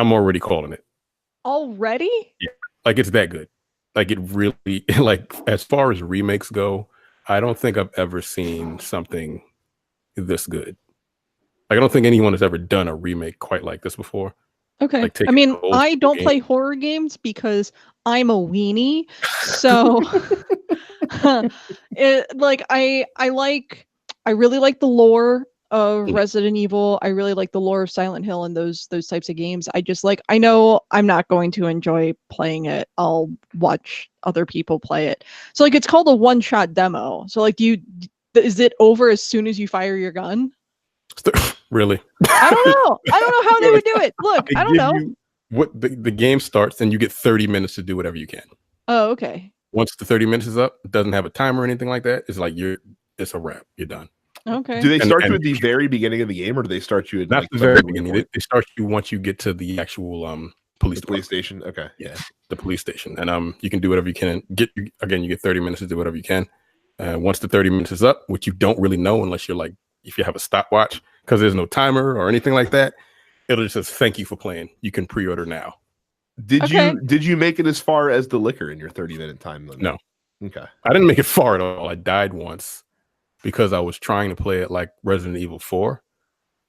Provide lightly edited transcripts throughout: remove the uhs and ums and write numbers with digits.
I'm already calling it. Already? Yeah, like it's that good. Like it really, like as far as remakes go, I don't think I've ever seen something this good. Like I don't think anyone has ever done a remake quite like this before. Okay. Like I mean, old I don't game. play horror games because I'm a weenie. So I really like the lore of Resident Evil. I really like the lore of Silent Hill and those types of games. I know I'm not going to enjoy playing it. I'll watch other people play it. So like it's called a one-shot demo. So like is it over as soon as you fire your gun? Really? I don't know how they would do it. Look, I don't know. What the game starts and you get 30 minutes to do whatever you can. Oh, okay. Once the 30 minutes is up, it doesn't have a timer or anything like that. It's like it's a wrap. You're done. Okay. Do they start you at the very beginning of the game, or do they start you at not the very beginning? They start you once you get to the actual police station. Okay. Yeah, the police station, and you can do whatever you can. You get 30 minutes to do whatever you can. Once the 30 minutes is up, which you don't really know unless you're like if you have a stopwatch, because there's no timer or anything like that. It'll just says thank you for playing. You can pre-order now. Did you make it as far as the liquor in your 30-minute time limit? No. Okay. I didn't make it far at all. I died once because I was trying to play it like Resident Evil 4.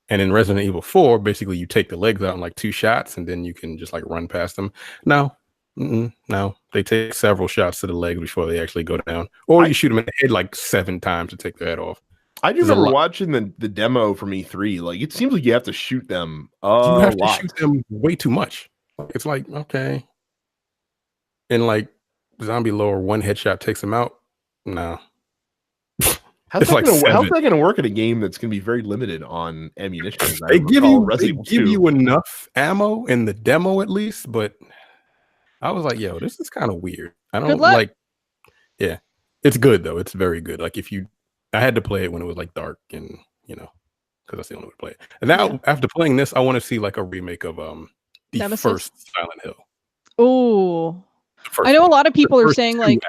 And in Resident Evil 4, basically you take the legs out in like 2 shots and then you can just like run past them. No, they take several shots to the legs before they actually go down. Or you shoot them in the head like 7 times to take their head off. I do remember watching the demo from E3. Like it seems like you have to shoot them a lot. You have to shoot them way too much. It's like, okay. And like Zombie Lore, 1 headshot takes them out. No. How's that going to work in a game that's going to be very limited on ammunition? They give you enough ammo in the demo at least, but I was like, yo, this is kind of weird. I don't like. Yeah, it's good though. It's very good. Like I had to play it when it was like dark and because that's the only way to play it. And now after playing this, I want to see like a remake of the Nemesis? First Silent Hill. Oh, I know a lot of people are saying like.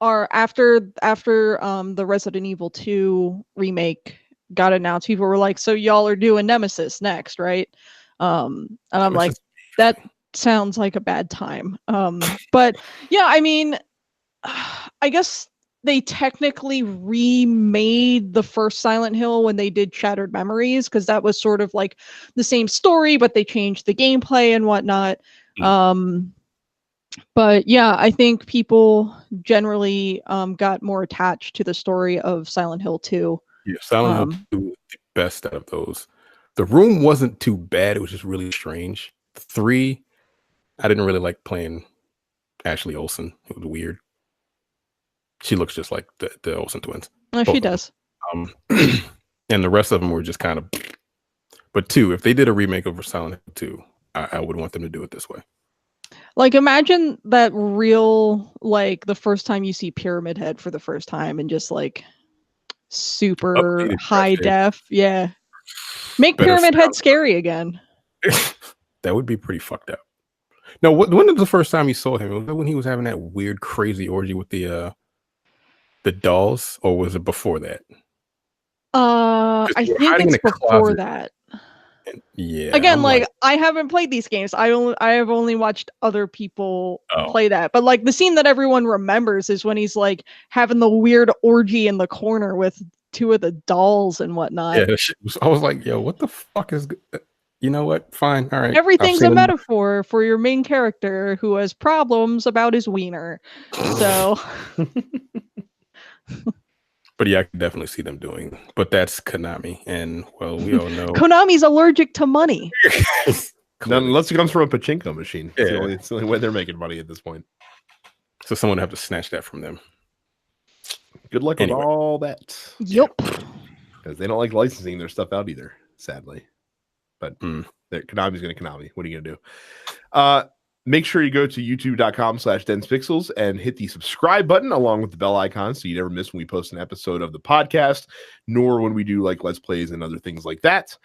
Or after the Resident Evil 2 remake got announced, people were like, so y'all are doing Nemesis next, right? And I'm like, that sounds like a bad time. But yeah, I mean, I guess they technically remade the first Silent Hill when they did Shattered Memories, because that was sort of like the same story, but they changed the gameplay and whatnot. But yeah, I think people generally got more attached to the story of Silent Hill 2. Yeah, Silent Hill 2 was the best out of those. The Room wasn't too bad. It was just really strange. 3, I didn't really like playing Ashley Olsen. It was weird. She looks just like the Olsen twins. Oh, she does. And the rest of them were just kind of... But 2, if they did a remake of Silent Hill 2, I would want them to do it this way. Like, imagine that real, like, the first time you see Pyramid Head for the first time and just, like, super updated high def. Yeah. Make Pyramid Head scary again. That would be pretty fucked up. No, when was the first time you saw him? Was that when he was having that weird, crazy orgy with the dolls? Or was it before that? I think it's before that. Yeah. Again, like I haven't played these games. I have only watched other people play that. But like the scene that everyone remembers is when he's like having the weird orgy in the corner with 2 of the dolls and whatnot. Yeah, I was like, yo, what the fuck is? You know what? Fine, all right. Everything's a metaphor for your main character who has problems about his wiener. So. But yeah, I can definitely see them doing. But that's Konami, and well, we all know Konami's allergic to money. Unless it comes from a pachinko machine. Yeah. It's the only way they're making money at this point. So someone would have to snatch that from them. Good luck with all that. Yep. Because they don't like licensing their stuff out either, sadly. But Konami's going to Konami. What are you going to do? Make sure you go to youtube.com/densepixels and hit the subscribe button along with the bell icon so you never miss when we post an episode of the podcast, nor when we do like Let's Plays and other things like that.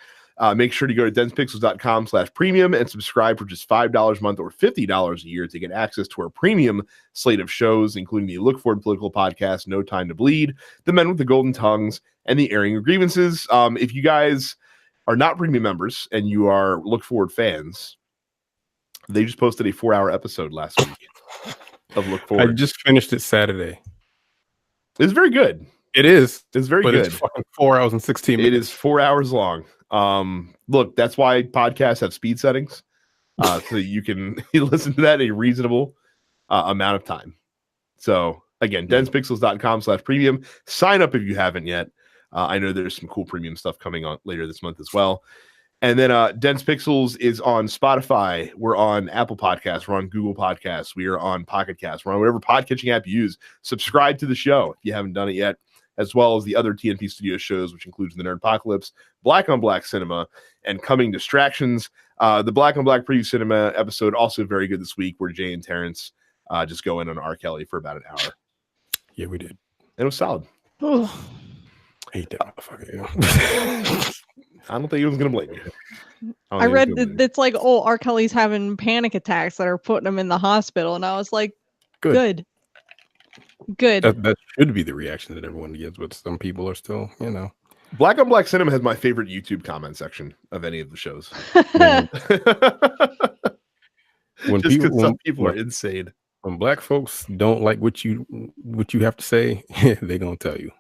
Make sure to go to densepixels.com/premium and subscribe for just $5 a month or $50 a year to get access to our premium slate of shows, including the Look Forward Political Podcast, No Time to Bleed, The Men with the Golden Tongues, and the Airing of Grievances. If you guys are not premium members and you are Look Forward fans, They just posted a 4-hour episode last week of Look Forward. I just finished it Saturday. It's very good. It is. It's very but good. It's fucking 4 hours and 16 minutes. It is 4 hours long. Look, that's why podcasts have speed settings. So you can listen to that in a reasonable amount of time. So again, denspixels.com/premium. Sign up if you haven't yet. I know there's some cool premium stuff coming on later this month as well. And then Dense Pixels is on Spotify. We're on Apple Podcasts. We're on Google Podcasts. We are on Pocket Casts. We're on whatever podcatching app you use. Subscribe to the show if you haven't done it yet, as well as the other TNP Studio shows, which includes the Nerd Apocalypse, Black on Black Cinema, and Coming Distractions. The Black on Black Preview Cinema episode, also very good this week, where Jay and Terrence just go in on R. Kelly for about an hour. Yeah, we did. And it was solid. Oh. I hate that motherfucker. I don't think he was going to blame you. I read that it's like, oh, R. Kelly's having panic attacks that are putting him in the hospital. And I was like, good. That should be the reaction that everyone gives, but some people are still, Black on Black Cinema has my favorite YouTube comment section of any of the shows. Some people are insane. When black folks don't like what you have to say, they're going to tell you.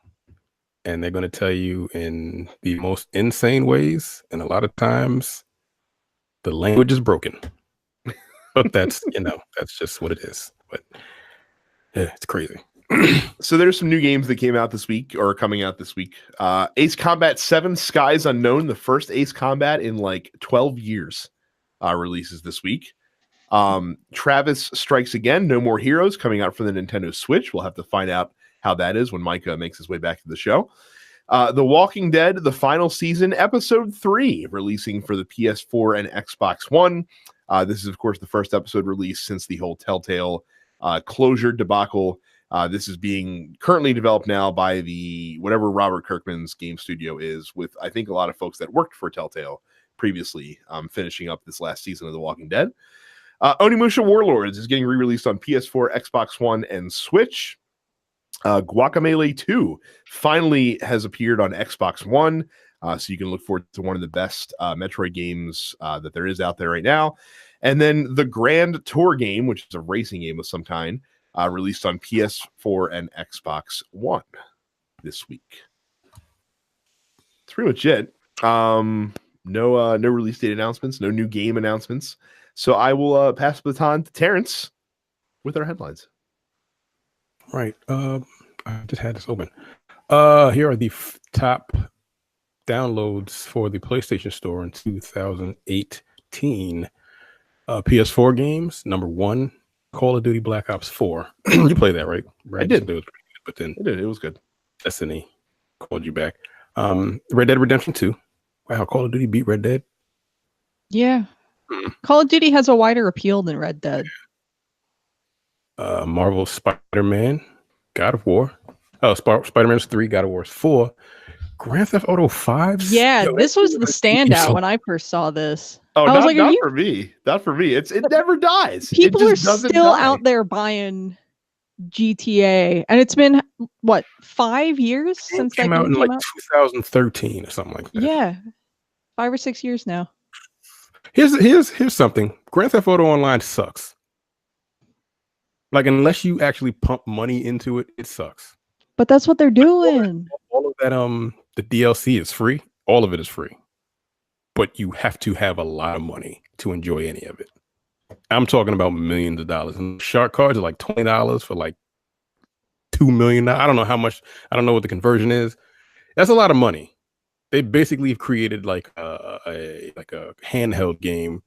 And they're going to tell you in the most insane ways. And a lot of times the language is broken. But that's, that's just what it is. But yeah, it's crazy. So there's some new games that came out this week or coming out this week. Ace Combat 7 Skies Unknown, the first Ace Combat in like 12 years, releases this week. Travis Strikes Again, No More Heroes, coming out for the Nintendo Switch. We'll have to find out how that is when Micah makes his way back to the show. The Walking Dead, the final season, episode 3, releasing for the PS4 and Xbox One. This is, of course, the first episode released since the whole Telltale closure debacle. This is being currently developed now by the whatever Robert Kirkman's game studio is, with I think a lot of folks that worked for Telltale previously, finishing up this last season of The Walking Dead. Onimusha Warlords is getting re-released on PS4, Xbox One, and Switch. Guacamelee 2 finally has appeared on Xbox One, so you can look forward to one of the best Metroid games that there is out there right now. And then the Grand Tour game, which is a racing game of some kind, released on PS4 and Xbox One this week. That's pretty much it. No release date announcements, no new game announcements. So I will pass the baton to Terrence with our headlines. Right. I just had this open. Here are the top downloads for the PlayStation Store in 2018. PS4 games, number 1, Call of Duty Black Ops 4. You played that, right? I did. It was pretty good, but then I did. It was good. Destiny called you back. Red Dead Redemption 2. Wow, Call of Duty beat Red Dead. Yeah. Call of Duty has a wider appeal than Red Dead. Marvel Spider-Man, God of War. Spider-Man 3, God of War 4. Grand Theft Auto 5. Yeah, this was the standout when I first saw this. Oh, I was not for me. Not for me. It never dies. People are still out there buying GTA, and it's been what, 5 years since that game out in came out? 2013 or something like that. Yeah, 5 or 6 years now. Here's something. Grand Theft Auto Online sucks. Like, unless you actually pump money into it, it sucks. But that's what they're doing. All of that, the DLC is free. All of it is free. But you have to have a lot of money to enjoy any of it. I'm talking about millions of dollars. And shark cards are like $20 for like $2 million. I don't know how much. I don't know what the conversion is. That's a lot of money. They basically have created like a handheld game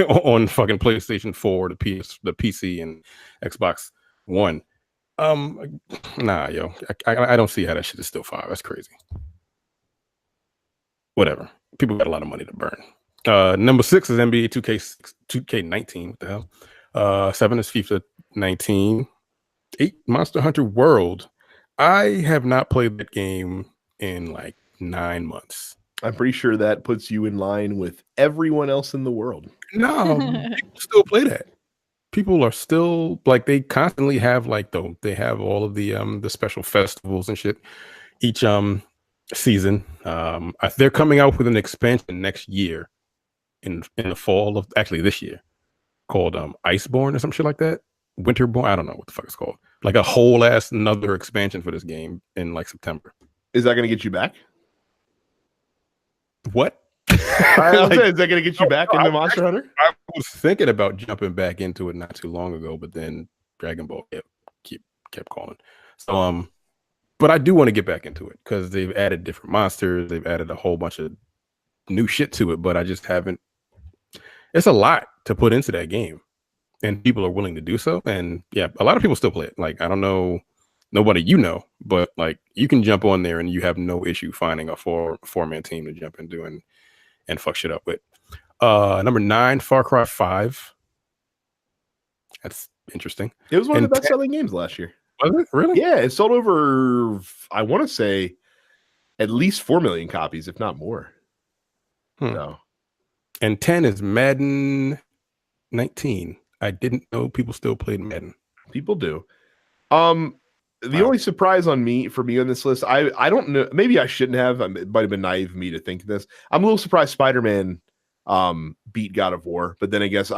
on fucking PlayStation 4, the PC, and Xbox One. Nah, yo, I don't see how that shit is still 5. That's crazy. Whatever. People got a lot of money to burn. Number 6 is NBA 2K19. What the hell? 7 is FIFA 19. 8, Monster Hunter World. I have not played that game in like 9 months. I'm pretty sure that puts you in line with everyone else in the world. No, people still play that. People are still like, they constantly have like they have all of the special festivals and shit each season. They're coming out with an expansion next year in the fall of actually this year called Iceborne or some shit like that. Winterborn, I don't know what the fuck it's called. Like a whole ass another expansion for this game in like September. Is that going to get you back? What? Is that going to get you back into Monster Hunter? I was thinking about jumping back into it not too long ago, but then Dragon Ball kept calling. So but I do want to get back into it because they've added different monsters, they've added a whole bunch of new shit to it, but I just haven't. It's a lot to put into that game, and people are willing to do so. And yeah, a lot of people still play it. Like I don't know, nobody but like you can jump on there and you have no issue finding a four-man team to jump into and fuck shit up with. Number 9, Far Cry 5. That's interesting. It was one of the best-selling games last year. Was it really? Yeah, it sold over, I want to say, at least 4 million copies, if not more. So. And 10 is Madden 19. I didn't know people still played Madden. People do. The only surprise for me on this list, I don't know. Maybe I shouldn't have. It might have been naive of me to think this. I'm a little surprised Spider-Man beat God of War, but then I guess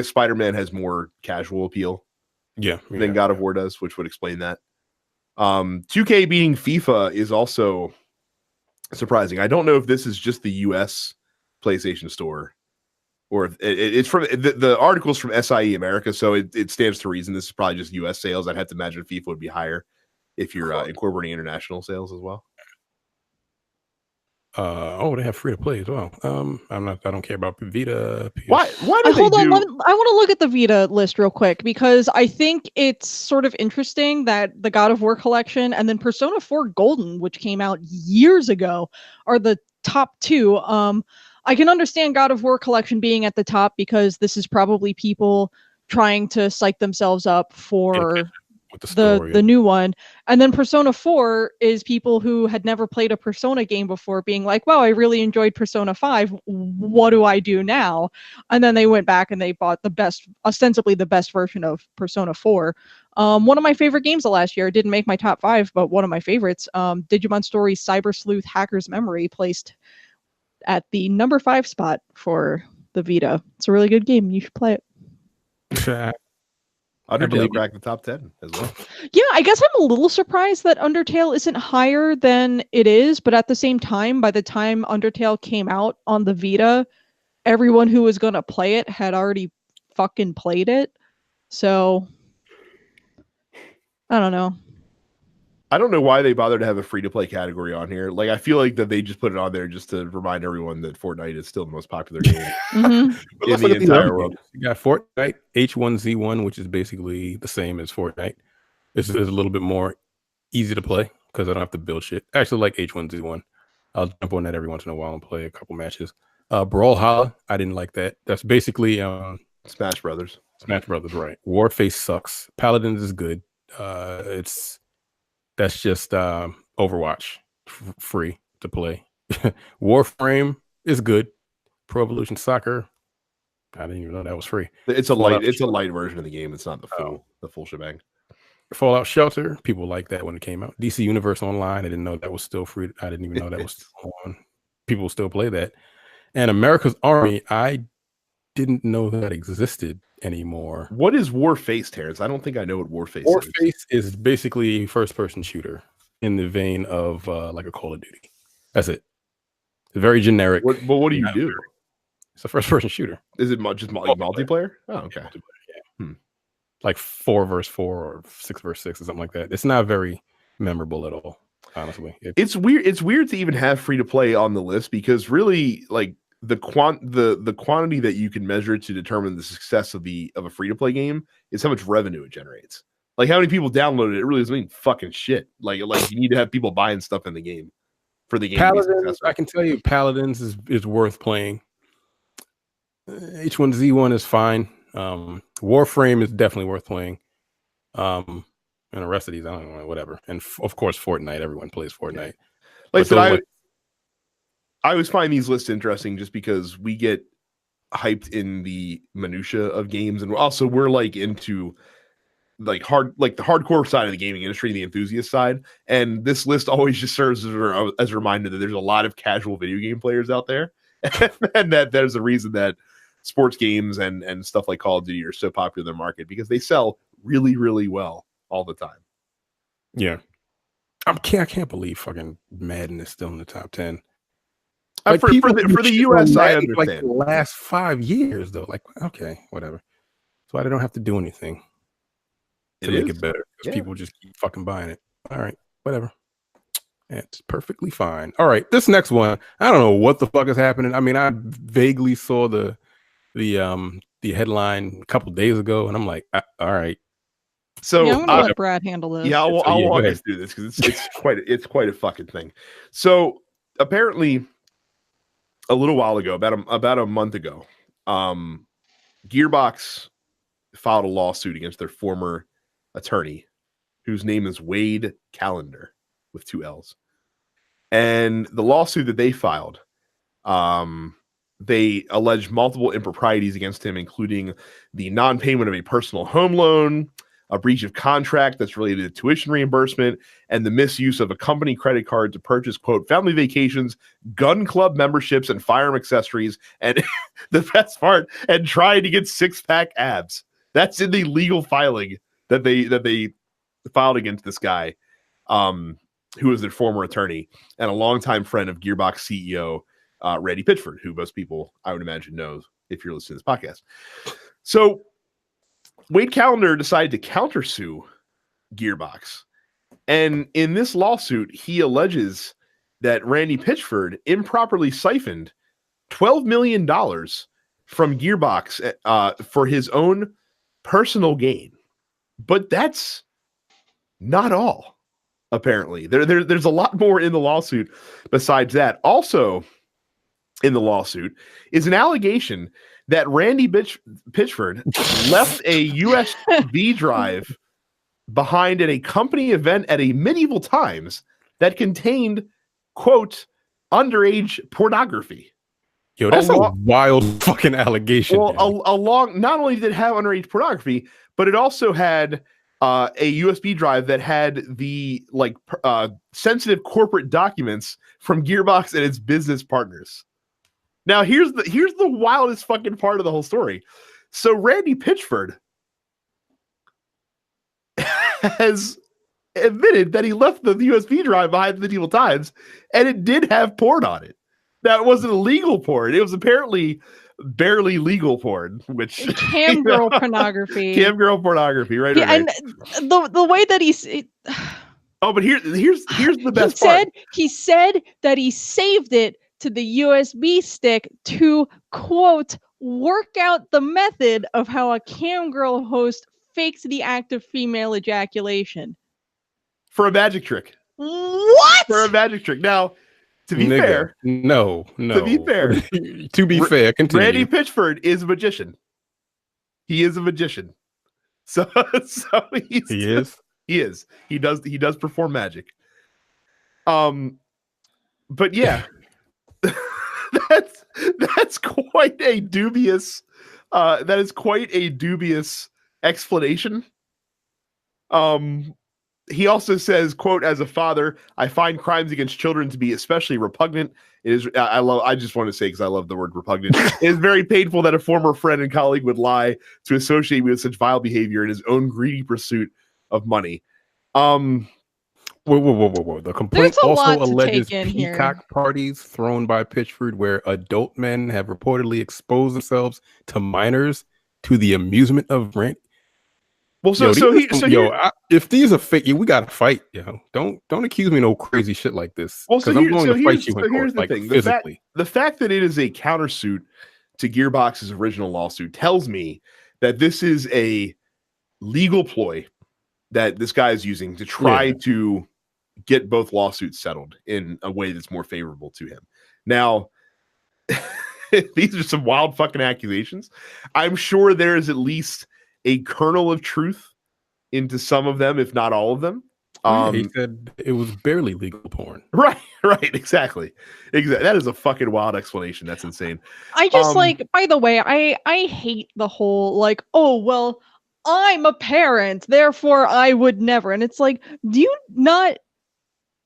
Spider-Man has more casual appeal. Than God of War does, which would explain that. 2K beating FIFA is also surprising. I don't know if this is just the US PlayStation Store or if it's from the article's from SIE America, so it stands to reason this is probably just US sales. I'd have to imagine FIFA would be higher if you're incorporating international sales as well. They have free to play as well. I don't care about Vita. PS. Why hold on, I want to look at the Vita list real quick because I think it's sort of interesting that the God of War collection and then Persona 4 Golden, which came out years ago, are the top 2. I can understand God of War collection being at the top because this is probably people trying to psych themselves up for the new one. And then Persona 4 is people who had never played a Persona game before being like, wow, I really enjoyed Persona 5. What do I do now? And then they went back and they bought ostensibly the best version of Persona 4. One of my favorite games of last year. It didn't make my top 5, but one of my favorites, Digimon Stories Cyber Sleuth Hacker's Memory, placed at the number 5 spot for the Vita. It's a really good game. You should play it. Undertale cracked the top 10 as well. Yeah, I guess I'm a little surprised that Undertale isn't higher than it is, but at the same time, by the time Undertale came out on the Vita, everyone who was going to play it had already fucking played it. So, I don't know. I don't know why they bothered to have a free-to-play category on here. Like, I feel like that they just put it on there just to remind everyone that Fortnite is still the most popular game in the entire world. You got Fortnite H1Z1, which is basically the same as Fortnite. This is a little bit more easy to play because I don't have to build shit. I actually like H1Z1. I'll jump on that every once in a while and play a couple matches. Brawlhalla, I didn't like that. That's basically Smash Brothers. Smash Brothers, right. Warface sucks. Paladins is good. That's just Overwatch, free to play. Warframe is good. Pro Evolution Soccer, I didn't even know that was free. It's a light version of the game. It's not the full shebang. Fallout Shelter, people like that when it came out. DC Universe Online, I didn't know that was still free. I didn't even know that was still on. People still play that. And America's Army, I didn't know that existed anymore. What is Warface, Terrence? I don't think I know what Warface is. Warface is basically a first-person shooter in the vein of like a Call of Duty. That's it. It's very generic. But what do you do? It's a first-person shooter. Is it just multiplayer? Oh, okay. Yeah. Like 4 versus 4 or 6 versus 6 or something like that. It's not very memorable at all, honestly. It's weird. It's weird to even have free-to-play on the list because really, like, the quantity that you can measure to determine the success of a free-to-play game is how much revenue it generates. Like how many people download it really doesn't mean fucking shit. Like you need to have people buying stuff in the game for the game Paladins, to be successful. I can tell you Paladins is worth playing. H1Z1 is fine. Warframe is definitely worth playing. And the rest of these, I don't know, whatever. And of course Fortnite, everyone plays Fortnite. Like I said, I always find these lists interesting just because we get hyped in the minutia of games, and also we're like into the hardcore side of the gaming industry, the enthusiast side. And this list always just serves as a reminder that there's a lot of casual video game players out there, and that there's a reason that sports games and stuff like Call of Duty are so popular in the market, because they sell really, really well all the time. Yeah. I can't believe fucking Madden is still in the top 10. Like, for the US, I understand. Like the last 5 years, though. Like, okay, whatever. That's why they don't have to do anything to make it better, because people just keep fucking buying it. All right, whatever. It's perfectly fine. All right, this next one, I don't know what the fuck is happening. I mean, I vaguely saw the headline a couple days ago, and I'm like, all right. So I'm gonna let Brad handle this. Yeah, I'll walk us through this, because it's quite a fucking thing. So apparently, a little while ago, about a month ago, Gearbox filed a lawsuit against their former attorney, whose name is Wade Callender with 2 L's. And the lawsuit that they filed, they alleged multiple improprieties against him, including the non-payment of a personal home loan, a breach of contract that's related to tuition reimbursement, and the misuse of a company credit card to purchase, quote, family vacations, gun club memberships, and firearm accessories. And the best part, and trying to get 6-pack abs. That's in the legal filing that they filed against this guy, who was their former attorney and a longtime friend of Gearbox CEO Randy Pitchford, who most people, I would imagine, knows if you're listening to this podcast. So Wade Callender decided to countersue Gearbox. And in this lawsuit, he alleges that Randy Pitchford improperly siphoned $12 million from Gearbox for his own personal gain. But that's not all, apparently. There's a lot more in the lawsuit besides that. Also in the lawsuit is an allegation that Randy Pitchford left a USB drive behind at a company event at a medieval times that contained, quote, underage pornography. Yo, that's a wild fucking allegation. Well, not only did it have underage pornography, but it also had a USB drive that had the sensitive corporate documents from Gearbox and its business partners. Now, here's the wildest fucking part of the whole story. So Randy Pitchford has admitted that he left the USB drive behind the medieval times, and it did have porn on it. Now, it wasn't illegal porn. It was apparently barely legal porn, which cam girl pornography. Cam girl pornography, right? Yeah, right. And the way that he's oh, but here's the best part. He said that he saved it to the USB stick to, quote, work out the method of how a cam girl host fakes the act of female ejaculation. For a magic trick. What? For a magic trick. Now, to be fair. No. To be fair. To be fair, continue. Randy Pitchford is a magician. He is a magician. So he is. He does perform magic. But yeah. that's quite a dubious explanation. He also says, quote, as a father, I find crimes against children to be especially repugnant. It is I just want to say, because I love the word repugnant, it is very painful that a former friend and colleague would lie to associate me with such vile behavior in his own greedy pursuit of money. Whoa. The complaint also alleges peacock parties thrown by Pitchford where adult men have reportedly exposed themselves to minors to the amusement of Randy. Well, if these are fake, we gotta fight. Don't accuse me of no crazy shit like this. Well, so I'm going to fight you in court, like thing. physically. The fact that it is a countersuit to Gearbox's original lawsuit tells me that this is a legal ploy that this guy is using to try to get both lawsuits settled in a way that's more favorable to him. Now, these are some wild fucking accusations. I'm sure there is at least a kernel of truth into some of them, if not all of them. He said it was barely legal porn. Right, exactly. That is a fucking wild explanation. That's insane. I just by the way, I hate the whole oh, well, I'm a parent, therefore I would never. And it's like, do you not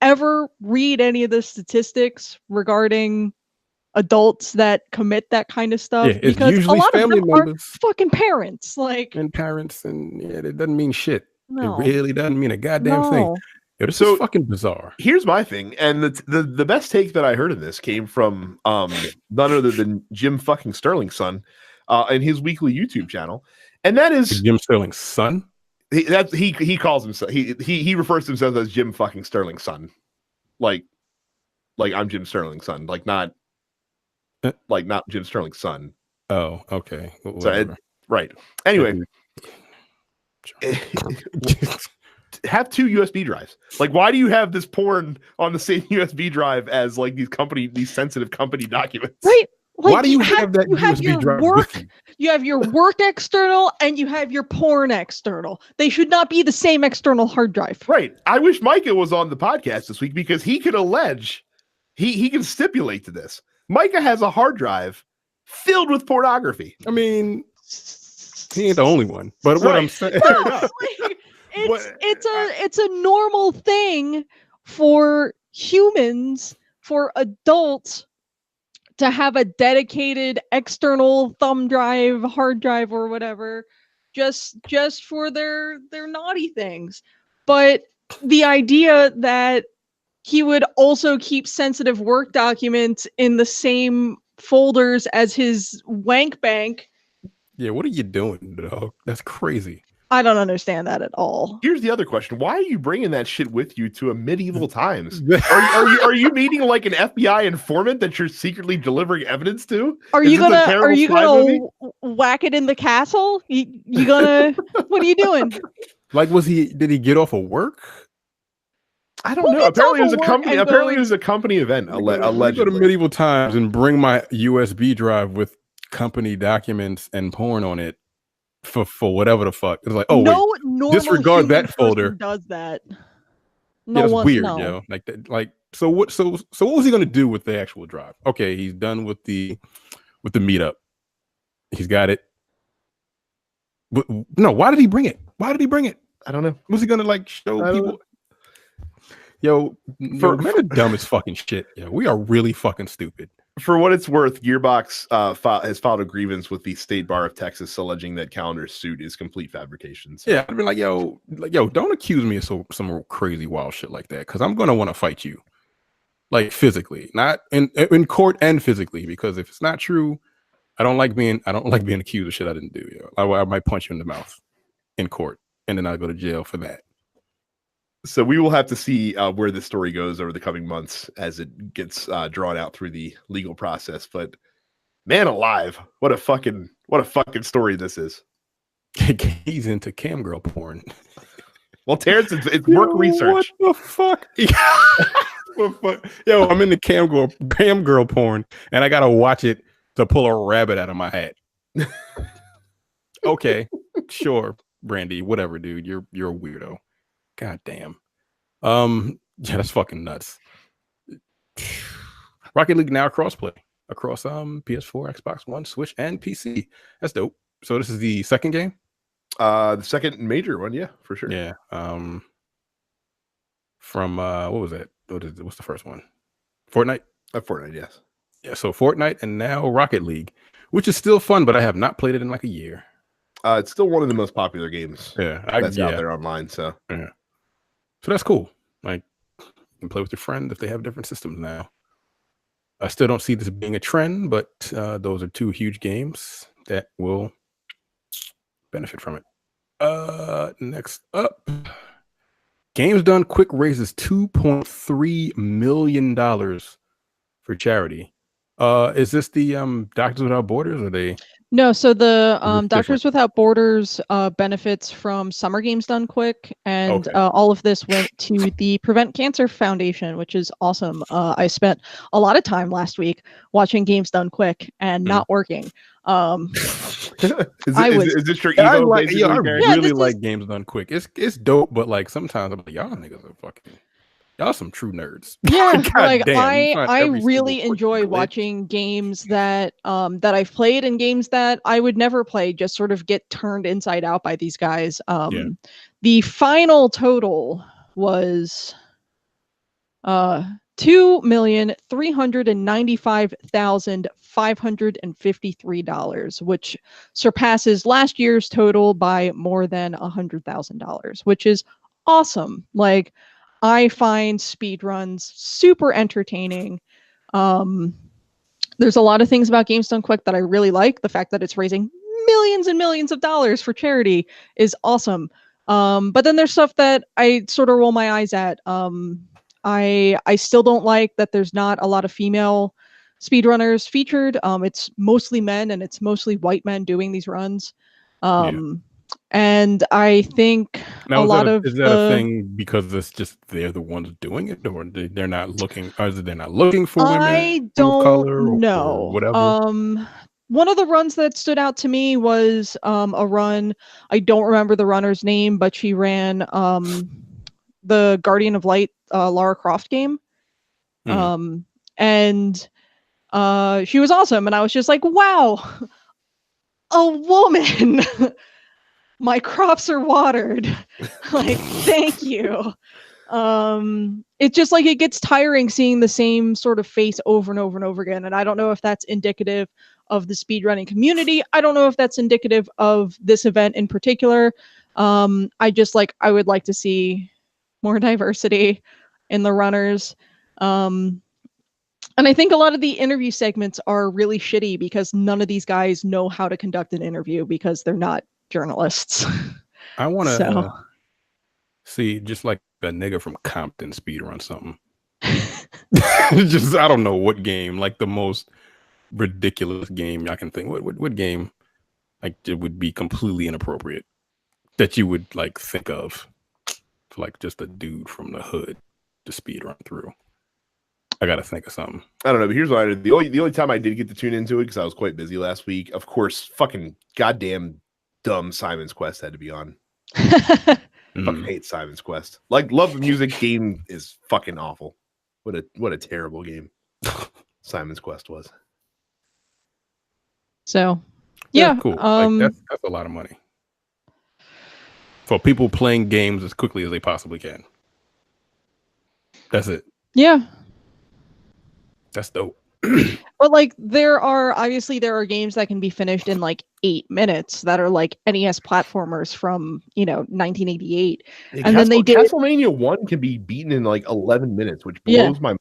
ever read any of the statistics regarding adults that commit that kind of stuff, Yeah, it's because a usually lot of family them members. are fucking parents, And parents, and it doesn't mean shit. No. It really doesn't mean a goddamn thing. Yo, this is fucking bizarre. Here's my thing, and the best take that I heard in this came from none other than Jim fucking Sterling's son, and his weekly YouTube channel, and that is Jim Sterling's son. He calls himself he refers to himself as Jim fucking Sterling's son, like I'm Jim Sterling's son, like not Jim Sterling's son. Oh, okay. So right. Anyway, have 2 USB drives. Like, why do you have this porn on the same USB drive as like these sensitive company documents? Right. Like, why do you have that USB drive with you? You have your work external and you have your porn external. They should not be the same external hard drive. Right. I wish Micah was on the podcast this week because he could allege, he can stipulate to this. Micah has a hard drive filled with pornography. I mean, he ain't the only one. But what I'm saying, it's a normal thing for humans, for adults, to have a dedicated external thumb drive, hard drive, or whatever, just for their naughty things. But the idea that he would also keep sensitive work documents in the same folders as his wank bank. Yeah, what are you doing, dog? That's crazy. I don't understand that at all. Here's the other question: why are you bringing that shit with you to a medieval times? Are you meeting like an FBI informant that you're secretly delivering evidence to? Are you gonna whack it in the castle? You gonna what are you doing? Like, did he get off of work? I don't know. Apparently it was a company. Apparently it was a company event. Allegedly, go to medieval times and bring my USB drive with company documents and porn on it. For whatever the fuck. It's like, disregard that folder. Does that? No, that's weird, yo. So what was he gonna do with the actual drive? Okay, he's done with the meetup. He's got it. But no, why did he bring it? I don't know. Was he gonna like show people? Yo, men are dumb as fucking shit. Yeah, we are really fucking stupid. For what it's worth, Gearbox has filed a grievance with the State Bar of Texas, alleging that Calendar's suit is complete fabrication. So. Yeah, I'd be like, yo, don't accuse me of some crazy wild shit like that, because I'm gonna want to fight you, like physically, not in court and physically, because if it's not true, I don't like being accused of shit I didn't do. Yo, I might punch you in the mouth in court, and then I'll go to jail for that. So we will have to see where this story goes over the coming months as it gets drawn out through the legal process. But man alive, what a fucking story this is. He's into camgirl porn. Well, Terrence, it's work research. What the fuck? Yo, I'm into camgirl porn, and I gotta watch it to pull a rabbit out of my hat. Okay, sure, Randy, whatever, dude. You're a weirdo. God damn. Yeah, that's fucking nuts. Rocket League now crossplay across PS4, Xbox One, Switch, and PC. That's dope. So this is the second game? The second major one, yeah, for sure. Yeah. From what was that? What's the first one? Fortnite? Fortnite, yes. Yeah, so Fortnite and now Rocket League, which is still fun, but I have not played it in like a year. It's still one of the most popular games that's out there there online. So yeah. So that's cool. Like, you can play with your friend if they have different systems now. I still don't see this being a trend, but those are 2 huge games that will benefit from it. Next up, Games Done Quick raises $2.3 million for charity. Is this the Doctors Without Borders? Or they? No, so the Doctors Without Borders benefits from Summer Games Done Quick, and all of this went to the Prevent Cancer Foundation, which is awesome. I spent a lot of time last week watching Games Done Quick and not working. Is this your Evo? I really like Games Done Quick. It's dope, but like sometimes I'm like, y'all niggas are fucking. Y'all some true nerds. Yeah, like I really enjoy watching games that I've played and games that I would never play just sort of get turned inside out by these guys. The final total was $2,395,553, which surpasses last year's total by more than $100,000, which is awesome. Like, I find speedruns super entertaining. There's a lot of things about Games Done Quick that I really like. The fact that it's raising millions and millions of dollars for charity is awesome. But then there's stuff that I sort of roll my eyes at. I still don't like that there's not a lot of female speedrunners featured. It's mostly men, and it's mostly white men doing these runs. And I think now, is that a thing because it's just they're the ones doing it, or they're not looking? Or is it they're not looking for women? I don't color know. Or whatever. One of the runs that stood out to me was a run. I don't remember the runner's name, but she ran the Guardian of Light Lara Croft game. And she was awesome. And I was just like, wow, a woman. My crops are watered. Like, thank you. It's just like it gets tiring seeing the same sort of face over and over and over again. And I don't know if that's indicative of the speedrunning community. I don't know if that's indicative of this event in particular. I would like to see more diversity in the runners. And I think a lot of the interview segments are really shitty because none of these guys know how to conduct an interview because they're not journalists. I want to see just like a nigga from Compton speedrun something. Just, I don't know what game, like the most ridiculous game I can think. What game like it would be completely inappropriate that you would like think of for like just a dude from the hood to speedrun through? I gotta think of something. I don't know, but here's what I did. The only time I did get to tune into it because I was quite busy last week. Of course, fucking goddamn dumb Simon's Quest had to be on. Fucking hate Simon's Quest. Like, love the music. Game is fucking awful. What a terrible game Simon's Quest was. So, yeah, cool. Like, that's a lot of money for people playing games as quickly as they possibly can. That's it. Yeah, that's dope. But like, there are games that can be finished in like 8 minutes that are like NES platformers from 1988, and then they did Castlevania 1 can be beaten in like 11 minutes, which blows my mind.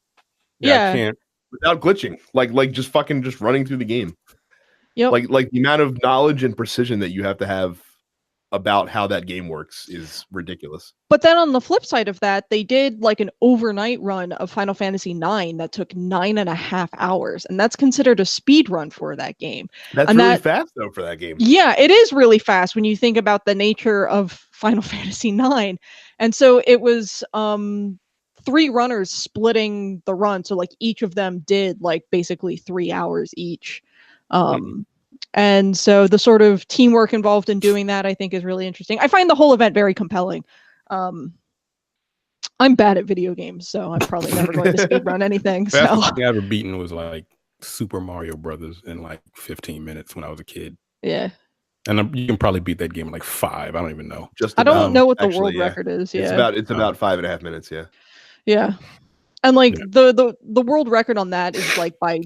Yeah, I can't without glitching, like just running through the game. Yep. Like the amount of knowledge and precision that you have to have about how that game works is ridiculous. But then on the flip side of that, they did like an overnight run of Final Fantasy IX that took 9.5 hours, and that's considered a speed run for that game. That's really fast though for that game. Yeah, it is really fast when you think about the nature of Final Fantasy IX. And so it was 3 runners splitting the run, so like each of them did like basically 3 hours each. And so the sort of teamwork involved in doing that, I think, is really interesting. I find the whole event very compelling. I'm bad at video games, so I'm probably never going to speedrun anything. So the thing I ever beaten was like Super Mario Brothers in like 15 minutes when I was a kid. Yeah. And you can probably beat that game in like 5. I don't even know. I don't know what the world record is. Yeah. It's about 5.5 minutes. Yeah. Yeah. And like the world record on that is like by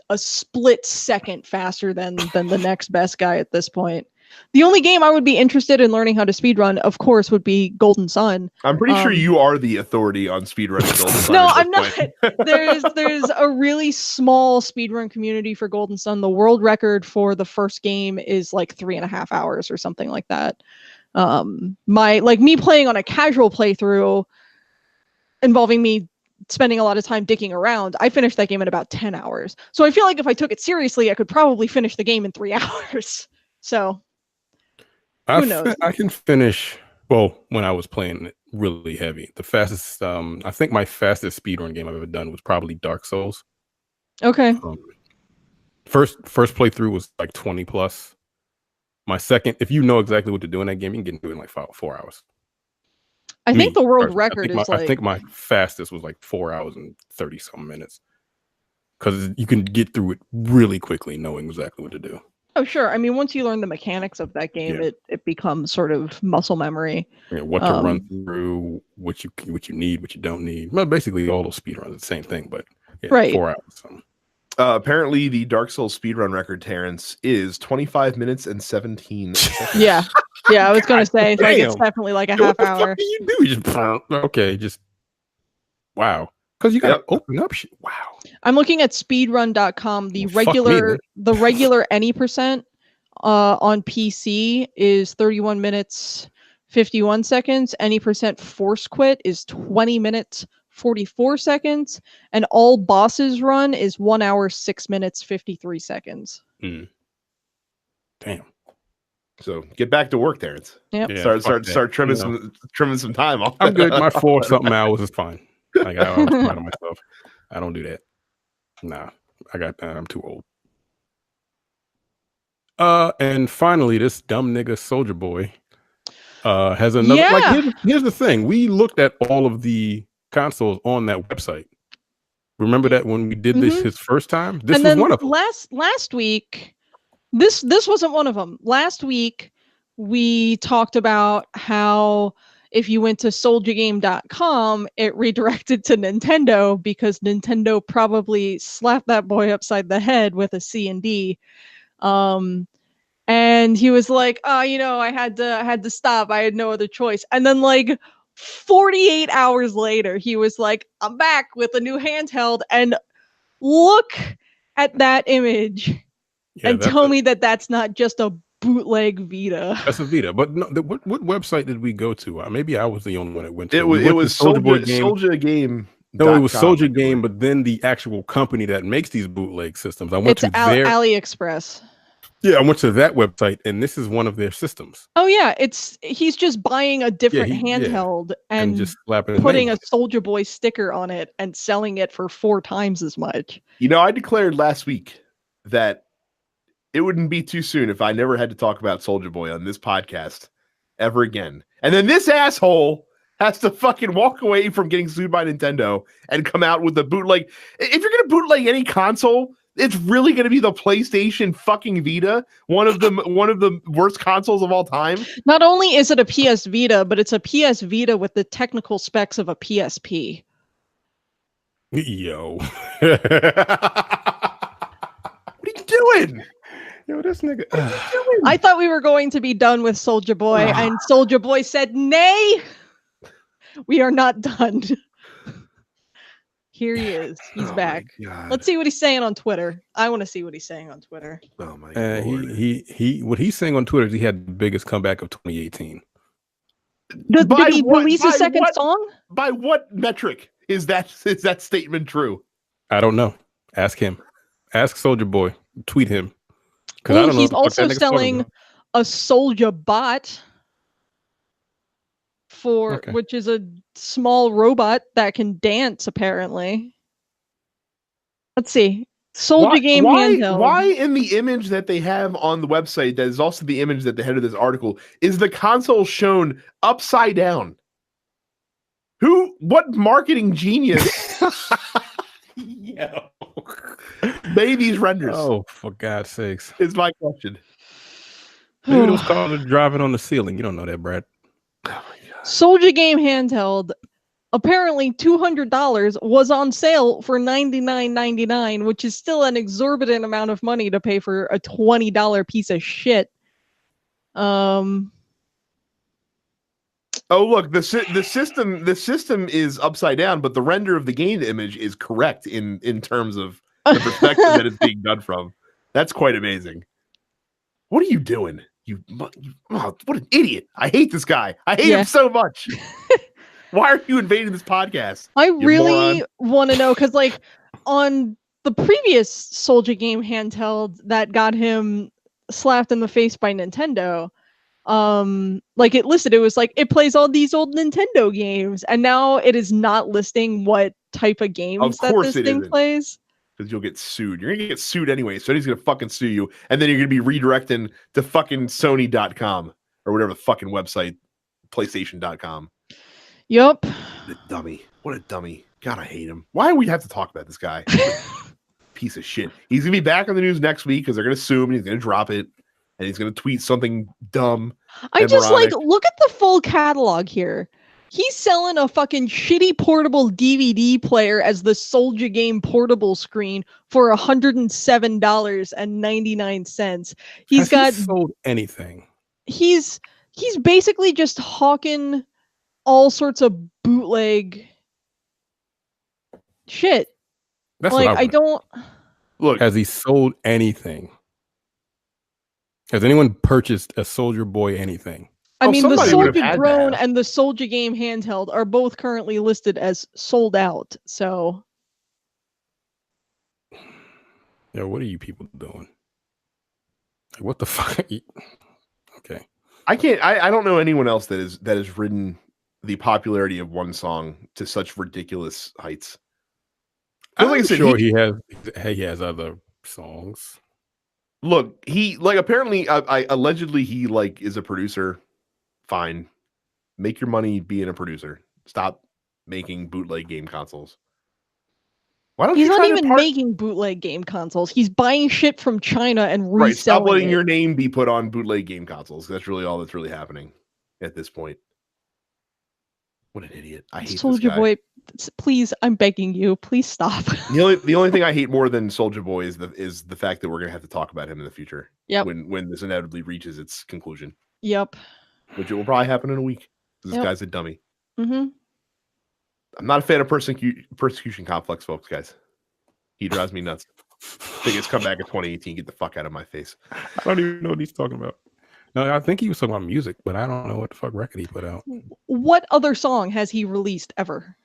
a split second faster than the next best guy at this point. The only game I would be interested in learning how to speedrun, of course, would be Golden Sun. I'm pretty sure you are the authority on speedrunning Golden Sun. No, I'm not. There's a really small speedrun community for Golden Sun. The world record for the first game is like 3.5 hours or something like that. Me playing on a casual playthrough involving me spending a lot of time digging around, I finished that game in about 10 hours. So I feel like if I took it seriously, I could probably finish the game in 3 hours. So who knows? I can finish, well, when I was playing it really heavy. The fastest, I think my fastest speedrun game I've ever done was probably Dark Souls. Okay. First playthrough was like 20 plus. My second, if you know exactly what to do in that game, you can get into it in like 4 hours. I think the world record is I think my fastest was like 4 hours and 30 some minutes, because you can get through it really quickly knowing exactly what to do. Oh, sure. I mean, once you learn the mechanics of that game, it becomes sort of muscle memory. Yeah, what to run through, what you need, what you don't need. Well, basically, all those speedruns are the same thing, but yeah, right. 4 hours. So. Apparently, the Dark Souls speedrun record, Terrence, is 25 minutes and 17 seconds. Yeah, I was going to say, like, it's definitely like a half hour. What do you do? You just wow. Because you got to open up shit. Wow. I'm looking at speedrun.com. The regular any percent on PC is 31 minutes 51 seconds. Any percent force quit is 20 minutes 44 seconds, and all bosses run is 1 hour 6 minutes 53 seconds. Damn. So get back to work, Terrence. Yep. Yeah, start trimming some time off. I'm good. My 4-something hours is fine. Like, I was proud of myself. I don't do that. Nah, I'm too old. And finally, this dumb nigga Soulja Boy has another. Yeah. Like, here's the thing. We looked at all of the consoles on that website. Remember that when we did this his first time? This was one of them. Last week, this wasn't one of them. Last week, we talked about how if you went to SouljaGame.com, it redirected to Nintendo because Nintendo probably slapped that boy upside the head with a C&D. And he was like, "Oh, I had to stop. I had no other choice." And then, like, 48 hours later, he was like, "I'm back with a new handheld." And look at that image and tell me that that's not just a bootleg Vita. That's a Vita. But no, what website did we go to? Maybe I was the only one that went to. It was Soulja Game. No, it was Soulja Game, but then the actual company that makes these bootleg systems. I went to AliExpress. Yeah, I went to that website, and this is one of their systems. Oh yeah, he's just buying a different handheld and just slapping putting a Soulja Boy sticker on it and selling it for 4 times as much. I declared last week that it wouldn't be too soon if I never had to talk about Soulja Boy on this podcast ever again. And then this asshole has to fucking walk away from getting sued by Nintendo and come out with a bootleg. If you're gonna bootleg any console, it's really going to be the PlayStation fucking Vita, one of the worst consoles of all time. Not only is it a PS Vita, but it's a PS Vita with the technical specs of a PSP. Yo. What are you doing? Yo, this nigga. What are you doing? I thought we were going to be done with Soulja Boy, and Soulja Boy said, "Nay, we are not done." Here he is. He's back. Let's see what he's saying on Twitter. I want to see what he's saying on Twitter. Oh my god. He what he's saying on Twitter is he had the biggest comeback of 2018. Did he release a second song? By what metric is that statement true? I don't know. Ask him. Ask Soulja Boy. Tweet him. Well, I don't know. He's also selling a Soulja bot. Which is a small robot that can dance, apparently. Let's see. Soulja Game handheld. Why in the image that they have on the website, that is also the image at the head of this article, is the console shown upside down? What marketing genius made these renders? Oh, for God's sakes. Is my question. Maybe those cars are driving on the ceiling. You don't know that, Brad. Soulja Game handheld, apparently $200, was on sale for $99.99, which is still an exorbitant amount of money to pay for a $20 piece of shit. Oh, look, the system is upside down, but the render of the game image is correct in terms of the perspective that it's being done from. That's quite amazing. What are you doing? What an idiot. I hate this guy. I hate him so much. Why are you invading this podcast? I really want to know, because like on the previous Soulja Game handheld that got him slapped in the face by Nintendo, like it listed, it was like it plays all these old Nintendo games, and now it is not listing what type of games that this thing plays. Because you'll get sued. You're gonna get sued anyway. Sony's gonna fucking sue you, and then you're gonna be redirecting to fucking Sony.com or whatever the fucking website, PlayStation.com. Yup. What a dummy. What a dummy. God, I hate him. Why do we have to talk about this guy? piece of shit. He's gonna be back in the news next week because they're gonna assume he's gonna drop it and he's gonna tweet something dumb. I just moronic. Look at the full catalog here. He's selling a fucking shitty portable DVD player as the Soulja game portable screen for $107.99. He's sold anything. He's basically just hawking all sorts of bootleg shit. That's like what I don't look. Has he sold anything? Has anyone purchased a Soulja Boy anything? I mean, the Soulja drone and the Soulja game handheld are both currently listed as sold out. So, yeah, what are you people doing? Like, what the fuck? Okay, I can't. I don't know anyone else that has ridden the popularity of one song to such ridiculous heights. I'm sure he has other songs. Look, he apparently allegedly he is a producer. Fine, make your money being a producer. Stop making bootleg game consoles. Why don't he's not even making bootleg game consoles? He's buying shit from China and reselling right. Stop letting it. your name be put on bootleg game consoles. That's really all that's really happening at this point. What an idiot! I hate Soulja Boy. Please, I'm begging you. Please stop. The only thing I hate more than Soulja Boy is the fact that we're gonna have to talk about him in the future. Yep. When this inevitably reaches its conclusion. Yep. Which it will probably happen in a week. This guy's a dummy. Mm-hmm. I'm not a fan of persecution complex, folks, guys. He drives me nuts. Biggest comeback of 2018. Get the fuck out of my face. I don't even know what he's talking about. No, I think he was talking about music, but I don't know what the fuck record he put out. What other song has he released ever?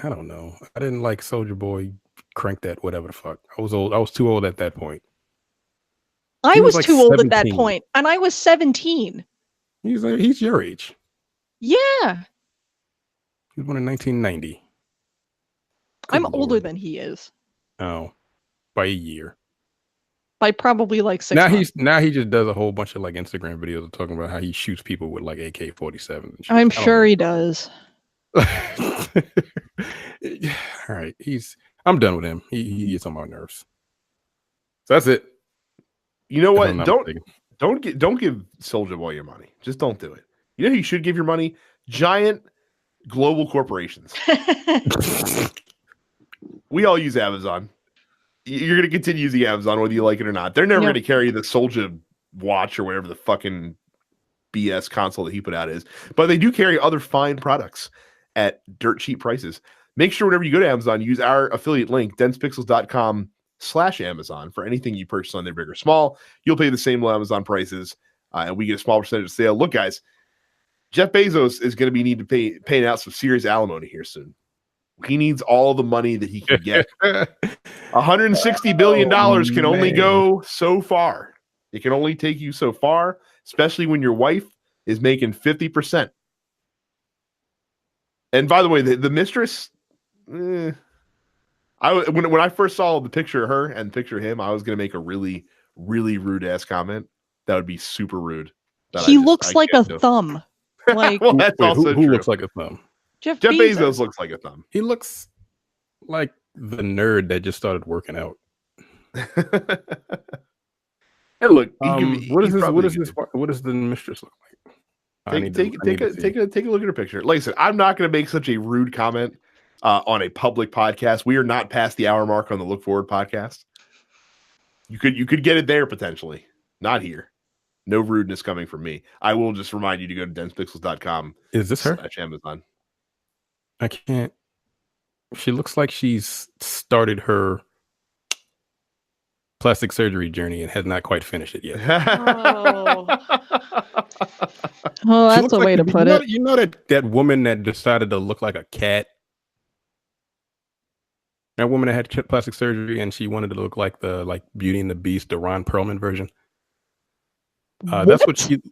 I don't know. I didn't like Soulja Boy. Crank that, whatever the fuck. I was old. I was too old at that point. I was too old at that point, and I was 17. He's your age. Yeah. He was born in 1990. I'm older than he is. Oh, by a year. By probably like 6 months. Now he just does a whole bunch of like Instagram videos talking about how he shoots people with like AK-47. I'm sure he does. All right, I'm done with him. He gets on my nerves. So that's it. You know what? Don't give Soulja Boy your money. Just don't do it. You know who you should give your money? Giant global corporations. We all use Amazon. You're going to continue using Amazon whether you like it or not. They're never going to carry the Soulja watch or whatever the fucking BS console that he put out is. But they do carry other fine products at dirt cheap prices. Make sure whenever you go to Amazon, use our affiliate link, densepixels.com/Amazon for anything you purchase on there, big or small. You'll pay the same low Amazon prices, and we get a small percentage of sale. Look, guys, Jeff Bezos is going to need to paying out some serious alimony here soon. He needs all the money that he can get. $160 billion can only go so far. It can only take you so far, especially when your wife is making 50%. And by the way, the mistress, when I first saw the picture of her and the picture of him, I was going to make a really, really rude ass comment. That would be super rude. He looks like a thumb. Like, well, that's also who true. Looks like a thumb? Jeff Bezos looks like a thumb. He looks like the nerd that just started working out. And look, what does the mistress look like? Take a look at her picture. Like I said, I'm not going to make such a rude comment on a public podcast. We are not past the hour mark on the Look Forward podcast. You could get it there potentially, not here. No rudeness coming from me. I will just remind you to go to densepixels.com. Is this her? Amazon. I can't. She looks like she's started her plastic surgery journey and has not quite finished it yet. Oh, that's a way to put it. You know that woman that decided to look like a cat? That woman that had plastic surgery and she wanted to look like the Beauty and the Beast, the Ron Perlman version. That's what she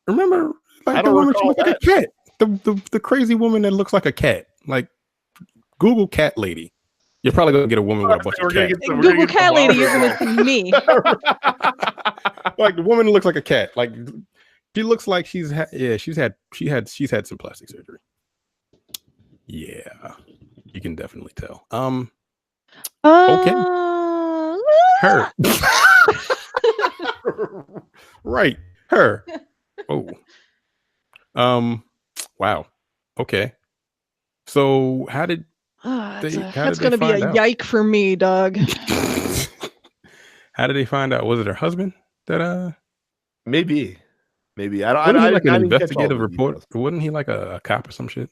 remember. Like the woman she looked like a cat. The crazy woman that looks like a cat. Like Google cat lady. You're probably gonna get a woman with a bunch of cats. Google cat lady, you're gonna see me. Like the woman looks like a cat. Like she looks like she's had some plastic surgery. Yeah, you can definitely tell. Okay. Her. Right. Her. Oh. Wow. Okay. So how did that's gonna be a yike for me, Doug. How did they find out? Was it her husband that Maybe. I don't. Wasn't he I like an didn't catch all investigative the report? details. Wasn't he like a cop or some shit?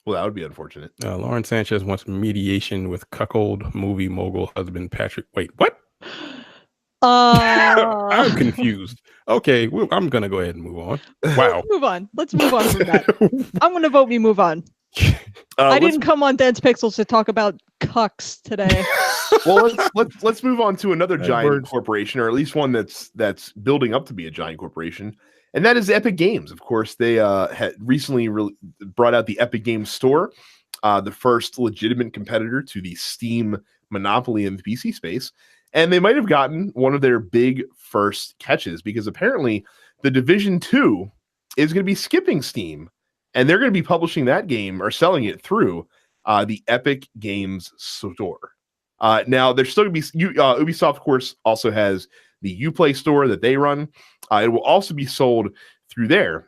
Well, that would be unfortunate. Lauren Sanchez wants mediation with cuckold movie mogul husband Patrick. Wait, what? I'm confused. Okay, I'm gonna go ahead and move on. Wow. Let's move on from that. I'm gonna vote we move on. I didn't come on Dance Pixels to talk about cucks today. Well, let's move on to another giant corporation, or at least one that's building up to be a giant corporation, and that is Epic Games. Of course, they had recently brought out the Epic Games Store, the first legitimate competitor to the Steam monopoly in the PC space. And they might have gotten one of their big first catches, because apparently the Division 2 is going to be skipping Steam, and they're going to be publishing that game or selling it through the Epic Games Store. Now, there's still going to be Ubisoft, of course, also has the Uplay store that they run. It will also be sold through there.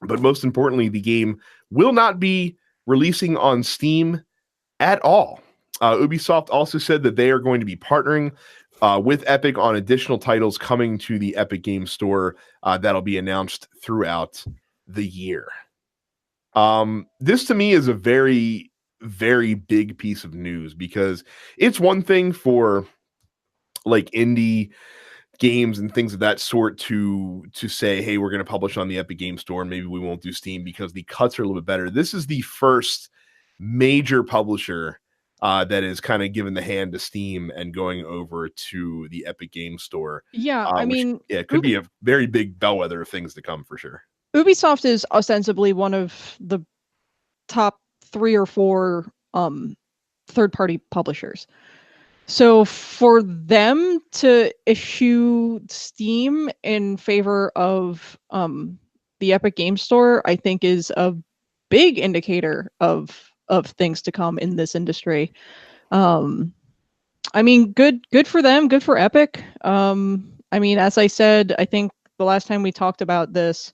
But most importantly, the game will not be releasing on Steam at all. Ubisoft also said that they are going to be partnering with Epic on additional titles coming to the Epic Games Store that'll be announced throughout the year. This to me is a very, very big piece of news, because it's one thing for like indie games and things of that sort to say, hey, we're going to publish on the Epic Games Store and maybe we won't do Steam because the cuts are a little bit better. This is the first major publisher that is kind of giving the hand to Steam and going over to the Epic Games Store. Yeah, I mean, it could be a very big bellwether of things to come for sure. Ubisoft is ostensibly one of the top 3 or 4 third-party publishers. So for them to issue Steam in favor of the Epic Games Store, I think is a big indicator of things to come in this industry. I mean, good for them, good for Epic. I mean, as I said, I think the last time we talked about this,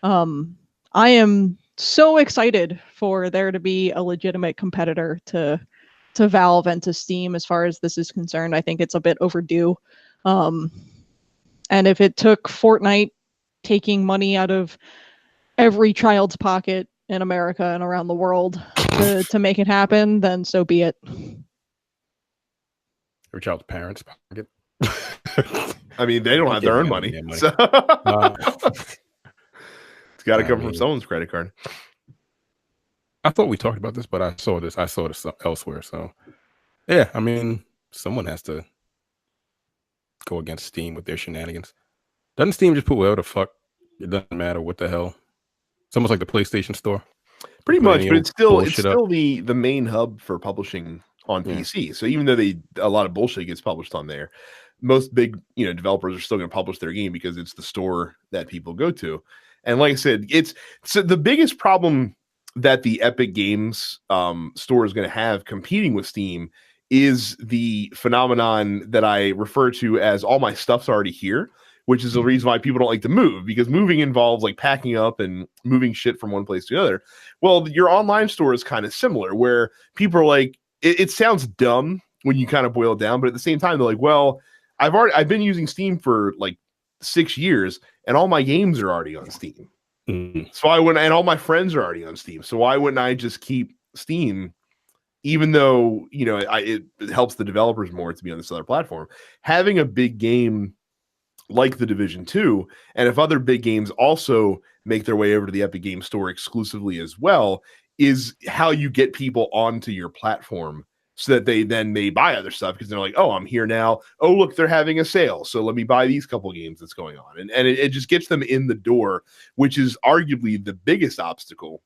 I am so excited for there to be a legitimate competitor to Valve and to Steam as far as this is concerned. I think it's a bit overdue. And if it took Fortnite taking money out of every child's pocket in America and around the world to make it happen, then so be it. Every child's parents' pocket. I mean, they don't have their own money. So it's got to come from someone's credit card. I thought we talked about this, but I saw this elsewhere. So yeah, I mean, someone has to go against Steam with their shenanigans. Doesn't Steam just put whatever the fuck? It doesn't matter what the hell. It's almost like the PlayStation Store. Pretty much, but it's still the main hub for publishing on PC. So even though a lot of bullshit gets published on there, most big developers are still going to publish their game because it's the store that people go to. And like I said, so the biggest problem that the Epic Games store is going to have competing with Steam is the phenomenon that I refer to as all my stuff's already here, which is the reason why people don't like to move, because moving involves like packing up and moving shit from one place to another. Well, your online store is kind of similar, where people are like, it sounds dumb when you kind of boil it down, but at the same time, they're like, well, I've been using Steam for like 6 years and all my games are already on Steam. So and all my friends are already on Steam. So why wouldn't I just keep Steam, even though, it helps the developers more to be on this other platform? Having a big game like The Division 2, and if other big games also make their way over to the Epic Games Store exclusively as well, is how you get people onto your platform so that they then may buy other stuff, because they're like, oh, I'm here now. Oh, look, they're having a sale, so let me buy these couple games that's going on. And it just gets them in the door, which is arguably the biggest obstacle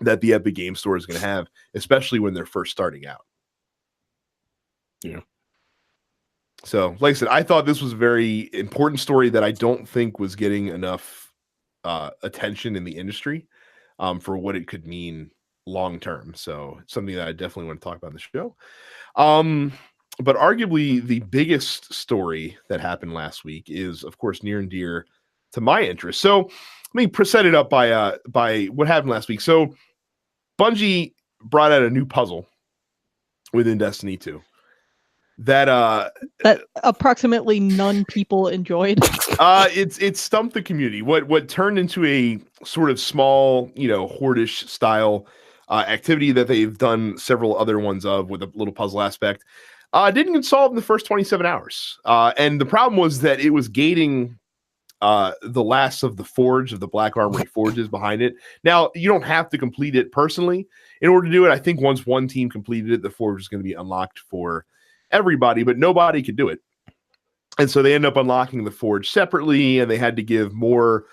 that the Epic Games Store is going to have, especially when they're first starting out. Yeah. So, like I said, I thought this was a very important story that I don't think was getting enough attention in the industry for what it could mean long term. So it's something that I definitely want to talk about in the show. But arguably the biggest story that happened last week is, of course, near and dear to my interest. So let me set it up by what happened last week. So Bungie brought out a new puzzle within Destiny 2 that approximately none people enjoyed. It stumped the community. What turned into a sort of small, hoardish style activity that they've done several other ones of with a little puzzle aspect. Didn't get solved in the first 27 hours. And the problem was that it was gating the last of the Black Armory forges behind it. Now, you don't have to complete it personally in order to do it. I think once one team completed it, the forge is going to be unlocked for everybody, but nobody could do it. And so they end up unlocking the forge separately, and they had to give more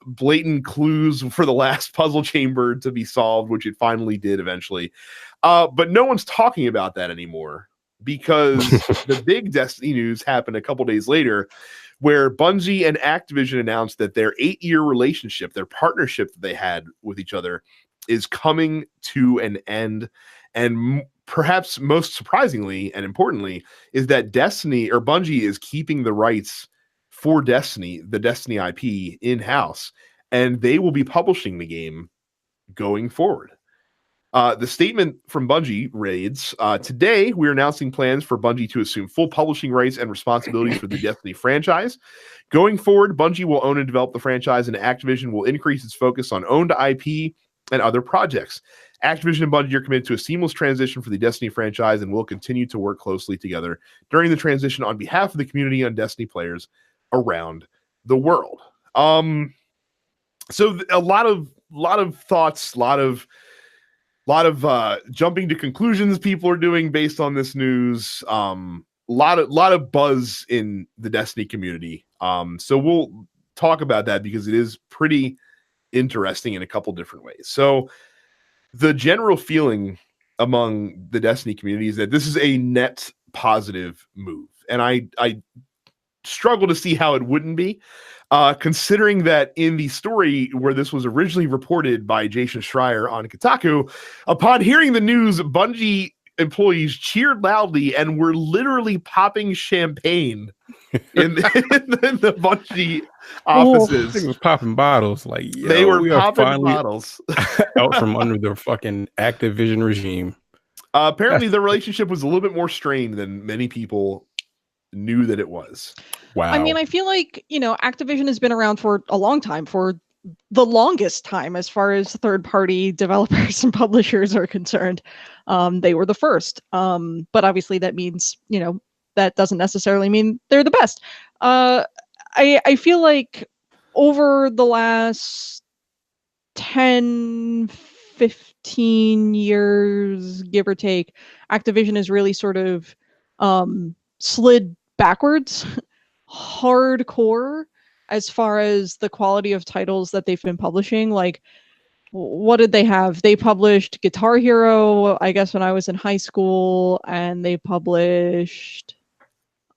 blatant clues for the last puzzle chamber to be solved, which it finally did eventually. But no one's talking about that anymore, because the big Destiny news happened a couple days later, where Bungie and Activision announced that their 8-year relationship, their partnership that they had with each other, is coming to an end. And perhaps most surprisingly and importantly is that Destiny, or Bungie, is keeping the rights for Destiny, the Destiny IP, in-house, and they will be publishing the game going forward. The statement from Bungie reads, today we're announcing plans for Bungie to assume full publishing rights and responsibilities for the Destiny franchise. Going forward, Bungie will own and develop the franchise, and Activision will increase its focus on owned IP and other projects. Activision and Bungie are committed to a seamless transition for the Destiny franchise and will continue to work closely together during the transition on behalf of the community and Destiny players around the world. So a lot of thoughts, a lot of jumping to conclusions people are doing based on this news. Lot of buzz in the Destiny community. So we'll talk about that because it is pretty interesting in a couple different ways. So the general feeling among the Destiny community is that this is a net positive move. And I struggle to see how it wouldn't be, considering that in the story where this was originally reported by Jason Schreier on Kotaku, upon hearing the news, Bungie employees cheered loudly and were literally popping champagne in the Bungie offices. I think it was popping bottles. Like, they were popping bottles out from under the fucking Activision regime. Apparently, the relationship was a little bit more strained than many people knew that it was. Wow. I mean, I feel like, Activision has been around for a long time, for the longest time as far as third-party developers and publishers are concerned. They were the first. But obviously that means, that doesn't necessarily mean they're the best. I feel like over the last 10, 15 years, give or take, Activision has really sort of slid backwards hardcore as far as the quality of titles that they've been publishing. Like, what did they have? They published Guitar Hero, I guess, when I was in high school, and they published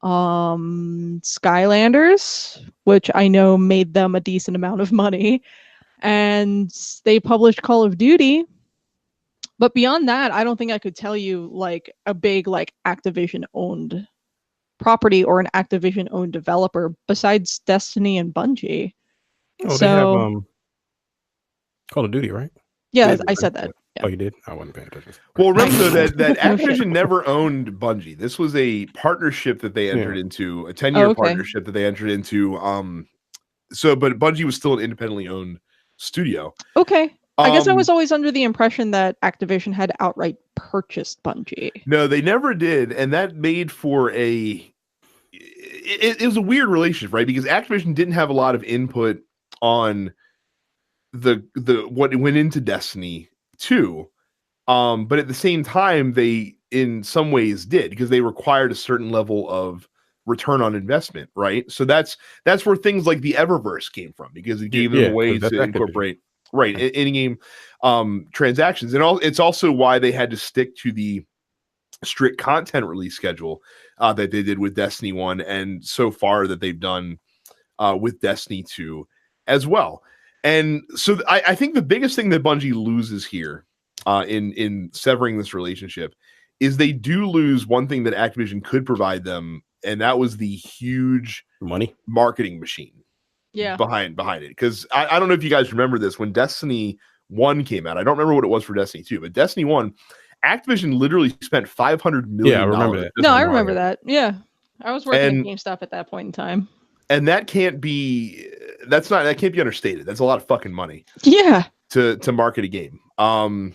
Skylanders, which I know made them a decent amount of money, and they published Call of Duty. But beyond that, I don't think I could tell you like a big Activision owned property or an Activision owned developer besides Destiny and Bungie. Oh, so, they have Call of Duty, right? Yeah, I said that. Yeah. Oh, you did? I wasn't paying attention. Well, remember that Activision never owned Bungie. This was a partnership that they entered into, a 10-year partnership that they entered into. But Bungie was still an independently owned studio. Okay. I guess I was always under the impression that Activision had outright purchased Bungie. No, they never did, and that made for it was a weird relationship, right? Because Activision didn't have a lot of input on the what went into Destiny 2, but at the same time, they in some ways did, because they required a certain level of return on investment, right? So that's where things like the Eververse came from, because it gave them a way to incorporate in-game transactions, and it's also why they had to stick to the strict content release schedule that they did with Destiny 1, and so far that they've done with Destiny 2 as well. And so I think the biggest thing that Bungie loses here in severing this relationship is they do lose one thing that Activision could provide them, and that was the huge money marketing machine behind it. Because I don't know if you guys remember this when Destiny 1 came out. I don't remember what it was for Destiny 2, but Destiny 1, Activision literally spent $500 million. Yeah, I remember that. No, I remember that. Yeah. I was working at GameStop at that point in time. And that can't be understated. That's a lot of fucking money. Yeah. To market a game. And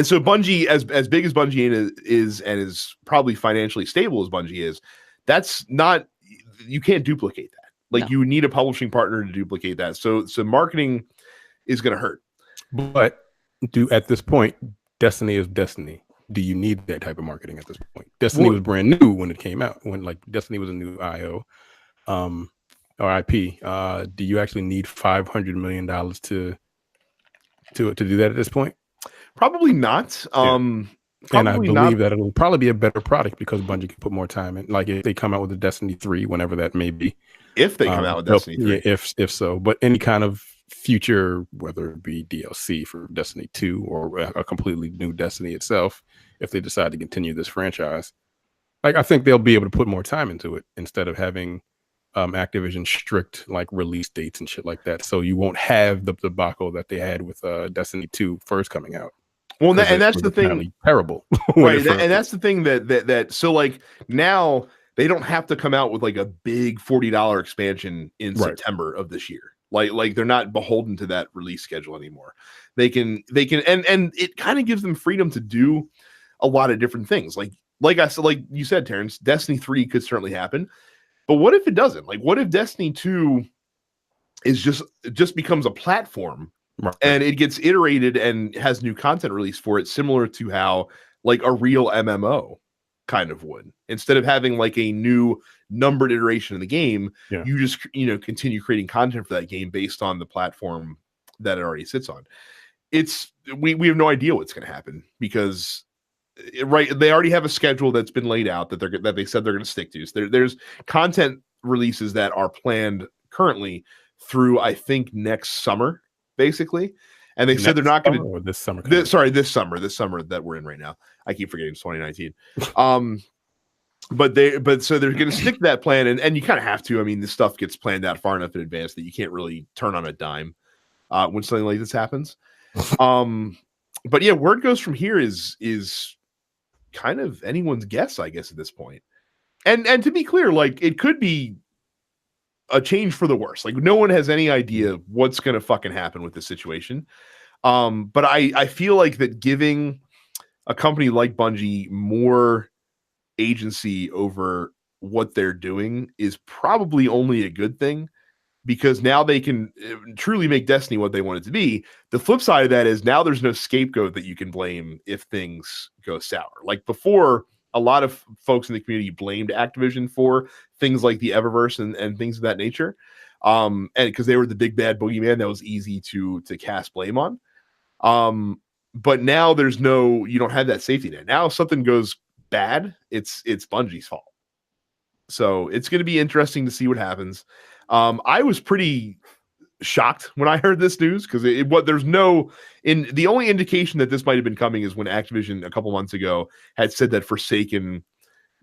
so Bungie, as big as Bungie is and is probably financially stable as Bungie is, that's not, you can't duplicate that. Like you need a publishing partner to duplicate that. So marketing is going to hurt. But at this point, Destiny is Destiny. Do you need that type of marketing at this point? Destiny was brand new when it came out. When like Destiny was a new IO, or IP. Do you actually need $500 million to do that at this point? Probably not. And I believe that it'll probably be a better product because Bungie can put more time in. Like if they come out with a Destiny 3, whenever that may be. If they come out with Destiny 3. Yeah, if so. But any kind of future, whether it be DLC for Destiny 2 or a completely new Destiny itself, if they decide to continue this franchise, like I think they'll be able to put more time into it instead of having Activision strict like release dates and shit like that. So you won't have the debacle that they had with Destiny 2 first coming out. Well, and that's the thing. Terrible, right? And that's the thing that so like now they don't have to come out with like a big $40 expansion in September of this year. Like they're not beholden to that release schedule anymore. They can and it kind of gives them freedom to do a lot of different things. Like you said, Terrence, Destiny 3 could certainly happen. But what if it doesn't? Like what if Destiny 2 is just becomes a platform and it gets iterated and has new content released for it, similar to how like a real MMO kind of would. Instead of having like a new numbered iteration of the game, you just continue creating content for that game based on the platform that it already sits on. We have no idea what's going to happen because they already have a schedule that's been laid out that they said they're going to stick to. So there's content releases that are planned currently through I think next summer, basically. And they said they're not going to this summer. This summer that we're in right now. I keep forgetting it's 2019. So they're going to stick to that plan, and you kind of have to. I mean, this stuff gets planned out far enough in advance that you can't really turn on a dime when something like this happens. But yeah, where it goes from here is kind of anyone's guess, I guess, at this point. And to be clear, like it could be a change for the worse. Like no one has any idea what's going to fucking happen with this situation. But I feel like that giving a company like Bungie more agency over what they're doing is probably only a good thing, because now they can truly make Destiny what they want it to be. The flip side of that is now there's no scapegoat that you can blame if things go sour. Like before, a lot of folks in the community blamed Activision for things like the Eververse and things of that nature. And because they were the big bad boogeyman that was easy to cast blame on. But now you don't have that safety net. Now if something goes bad, it's Bungie's fault. So it's going to be interesting to see what happens. I was pretty shocked when I heard this news because the only indication that this might have been coming is when Activision a couple months ago had said that Forsaken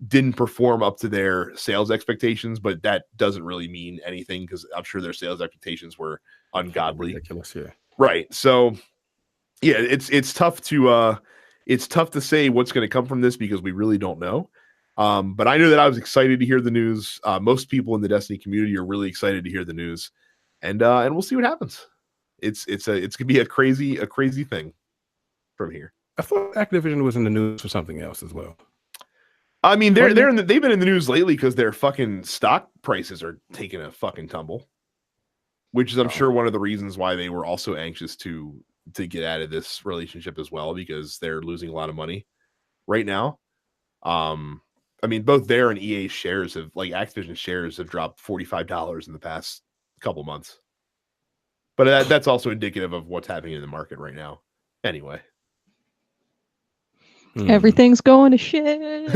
didn't perform up to their sales expectations, but that doesn't really mean anything because I'm sure their sales expectations were ungodly. Ridiculous, yeah. Right. So yeah, it's tough to say what's going to come from this because we really don't know. But I know that I was excited to hear the news. Most people in the Destiny community are really excited to hear the news, and we'll see what happens. It's gonna be a crazy thing from here. I thought Activision was in the news for something else as well. I mean, they've been in the news lately because their fucking stock prices are taking a fucking tumble, which is I'm sure one of the reasons why they were also anxious to get out of this relationship as well, because they're losing a lot of money right now. I mean, both their and EA shares Activision shares have dropped $45 in the past couple months. But that's also indicative of what's happening in the market right now. Anyway. Everything's going to shit.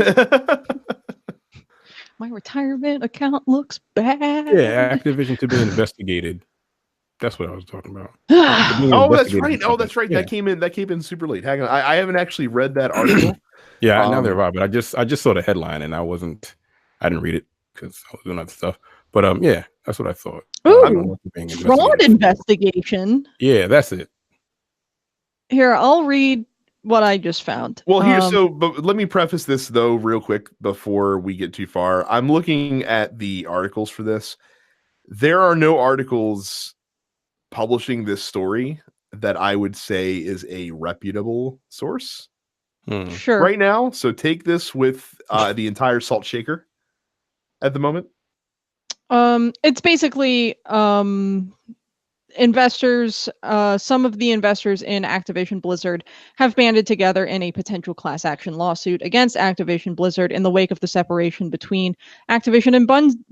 My retirement account looks bad. Yeah, Activision to be investigated That's what I was talking about. Oh, that's right. Oh, that's right. Yeah. That came in super late. Hang on. I haven't actually read that article. Yeah, now they're right, but I just saw the headline and I didn't read it because I was doing other stuff. But yeah, that's what I thought. Ooh, fraud investigation. Yeah, that's it. Here, I'll read what I just found. Well, but let me preface this though real quick before we get too far. I'm looking at the articles for this. There are no articles publishing this story that I would say is a reputable source. Sure. Right now. So take this with the entire salt shaker at the moment. It's basically investors, some of the investors in Activision Blizzard have banded together in a potential class action lawsuit against Activision Blizzard in the wake of the separation between Activision and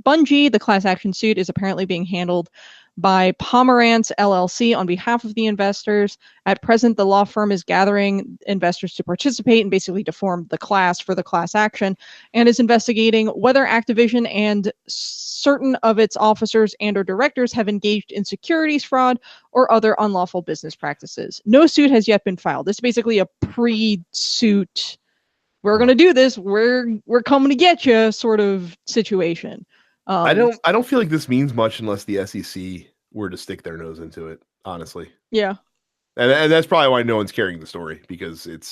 Bungie. The class action suit is apparently being handled by Pomerantz LLC on behalf of the investors. At present, the law firm is gathering investors to participate and basically to form the class for the class action, and is investigating whether Activision and certain of its officers and or directors have engaged in securities fraud or other unlawful business practices. No suit has yet been filed. This is basically a pre-suit, we're going to do this, we're coming to get you sort of situation. I don't feel like this means much unless the SEC were to stick their nose into it, honestly. Yeah. And that's probably why no one's carrying the story, because it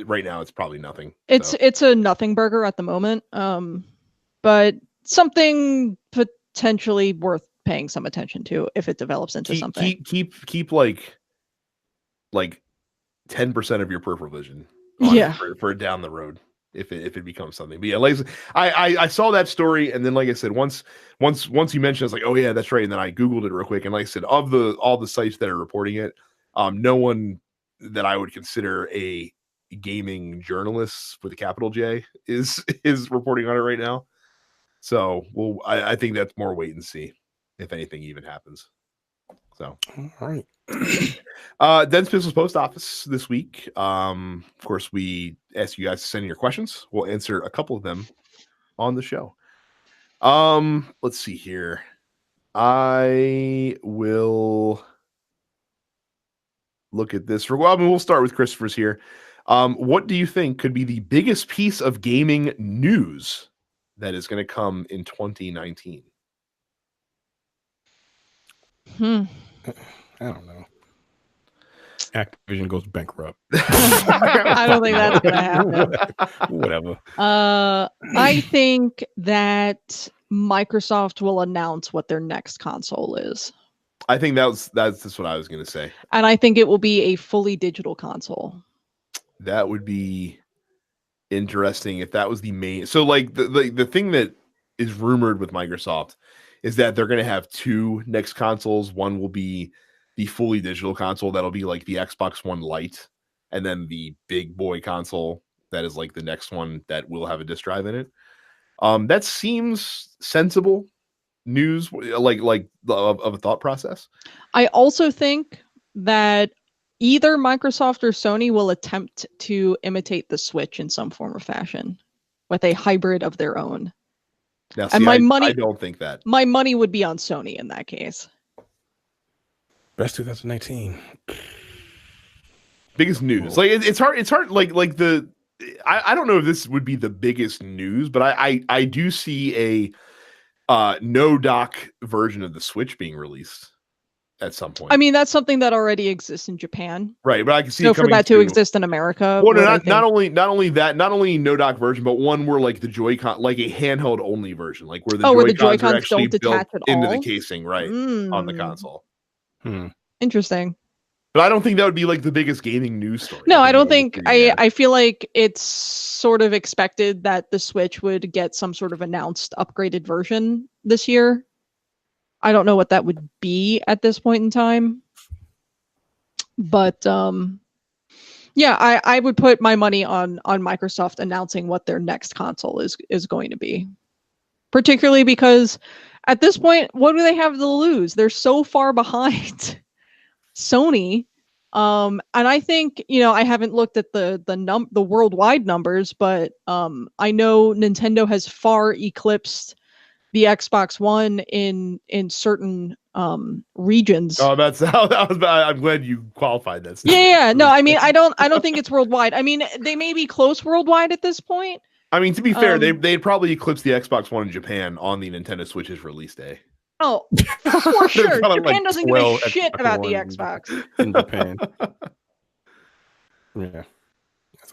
right now it's probably nothing. It's a nothing burger at the moment. But something potentially worth paying some attention to if it develops into something. Keep like 10% of your peripheral vision for down the road if it becomes something. But yeah, like I saw that story, and then like I said, once you mentioned, I was like, oh yeah, that's right. And then I Googled it real quick, and like I said, of all the sites that are reporting it, no one that I would consider a gaming journalist with a capital J is reporting on it right now. So I think that's more wait and see if anything even happens. So all right. Den's Pixels Post Office this week. Of course, we ask you guys to send in your questions. We'll answer a couple of them on the show. Let's see here. I will look at this. We'll start with Christopher's here. What do you think could be the biggest piece of gaming news that is going to come in 2019? I don't know. Activision goes bankrupt. I don't think that's gonna happen. Whatever. I think that Microsoft will announce what their next console is. I think that's what I was gonna say. And I think it will be a fully digital console. That would be interesting if that was the main. So like the thing that is rumored with Microsoft is that they're gonna have two next consoles. One will be the fully digital console that'll be like the Xbox One Lite, and then the big boy console that is like the next one that will have a disk drive in it. That seems sensible news, like of a thought process. I also think that either Microsoft or Sony will attempt to imitate the Switch in some form or fashion with a hybrid of their own. Now, see, I don't think that. My money would be on Sony in that case. Best 2019. Biggest news. Like it's hard. Like I don't know if this would be the biggest news, but I do see a no dock version of the Switch being released at some point. I mean, that's something that already exists in Japan, right? But I can see for that to exist in America. Well, not only no dock version, but one where like the Joy-Con, like a handheld only version, like where the Joy-Cons are actually built into the casing, right, on the console. Interesting. But I don't think that would be like the biggest gaming news story. No, I don't think. I feel like it's sort of expected that the Switch would get some sort of announced upgraded version this year. I don't know what that would be at this point in time. But yeah, I would put my money on Microsoft announcing what their next console is going to be. Particularly because at this point, what do they have to lose? They're so far behind Sony. And I think, I haven't looked at the worldwide numbers, but I know Nintendo has far eclipsed the Xbox One in certain regions. Oh, that's how that was. I'm glad you qualified that. Yeah. No, I mean, I don't think it's worldwide. I mean, they may be close worldwide at this point. I mean, to be fair, they'd probably eclipse the Xbox One in Japan on the Nintendo Switch's release day. Oh, for sure. Japan doesn't give a shit about the Xbox in Japan. Yeah.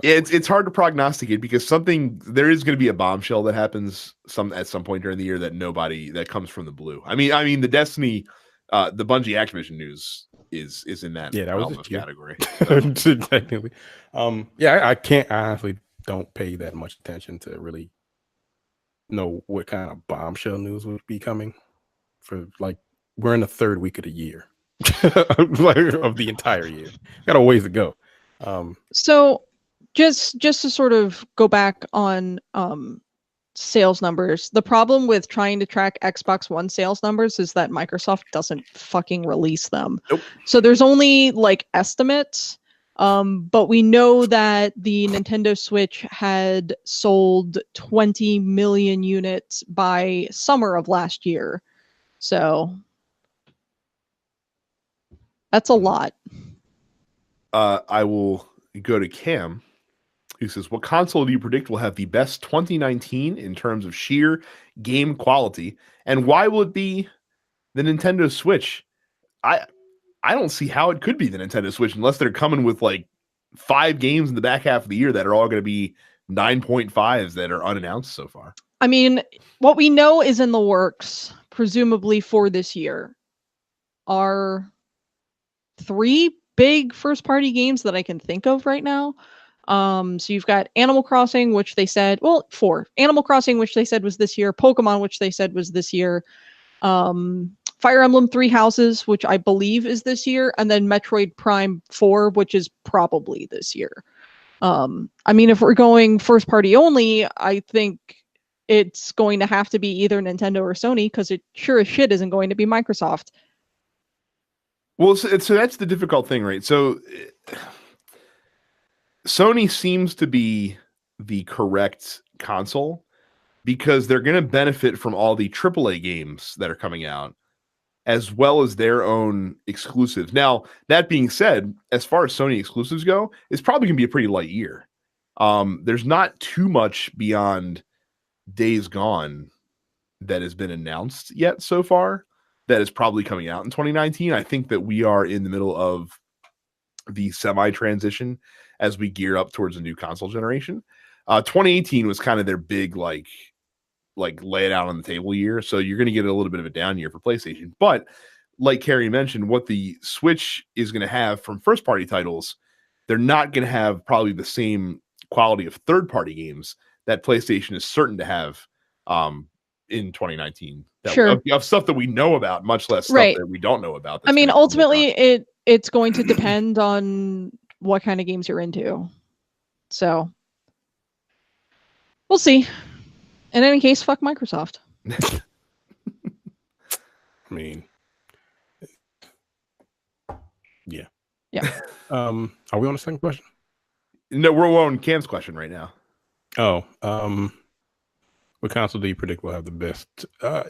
It's hard to prognosticate because there is going to be a bombshell that happens at some point during the year that comes from the blue. I mean the Destiny, the Bungie Activision news is in that realm of category. So. Technically, I honestly don't pay that much attention to really know what kind of bombshell news would be coming. For like, we're in the third week of the year, of the entire year. Got a ways to go. So just to sort of go back on sales numbers, the problem with trying to track Xbox One sales numbers is that Microsoft doesn't fucking release them. Nope. So there's only like estimates, but we know that the Nintendo Switch had sold 20 million units by summer of last year. So that's a lot. I will go to Cam, who says, what console do you predict will have the best 2019 in terms of sheer game quality? And why will it be the Nintendo Switch? I don't see how it could be the Nintendo Switch unless they're coming with like 5 games in the back half of the year that are all going to be 9.5s that are unannounced so far. I mean, what we know is in the works, presumably for this year, are 3 big first-party games that I can think of right now. So you've got Animal Crossing, which they said, 4. Animal Crossing, which they said was this year. Pokemon, which they said was this year. Fire Emblem 3 Houses, which I believe is this year. And then Metroid Prime 4, which is probably this year. I mean, if we're going first-party only, I think it's going to have to be either Nintendo or Sony, because it sure as shit isn't going to be Microsoft. Well, so that's the difficult thing, right? So Sony seems to be the correct console because they're going to benefit from all the AAA games that are coming out, as well as their own exclusives. Now, that being said, as far as Sony exclusives go, it's probably going to be a pretty light year. There's not too much beyond Days Gone that has been announced yet so far that is probably coming out in 2019. I think that we are in the middle of the semi-transition as we gear up towards a new console generation. 2018 was kind of their big like lay it out on the table year, so you're going to get a little bit of a down year for PlayStation. But like Carrie mentioned, what the Switch is going to have from first-party titles, they're not going to have probably the same quality of third-party games that PlayStation is certain to have in 2019. Of stuff that we know about, much less stuff that we don't know about. I mean, ultimately, it's going to depend on what kind of games you're into. So we'll see. In any case, fuck Microsoft. I mean, yeah. Are we on the second question? No, we're on Cam's question right now. Oh, what console do you predict will have the best? I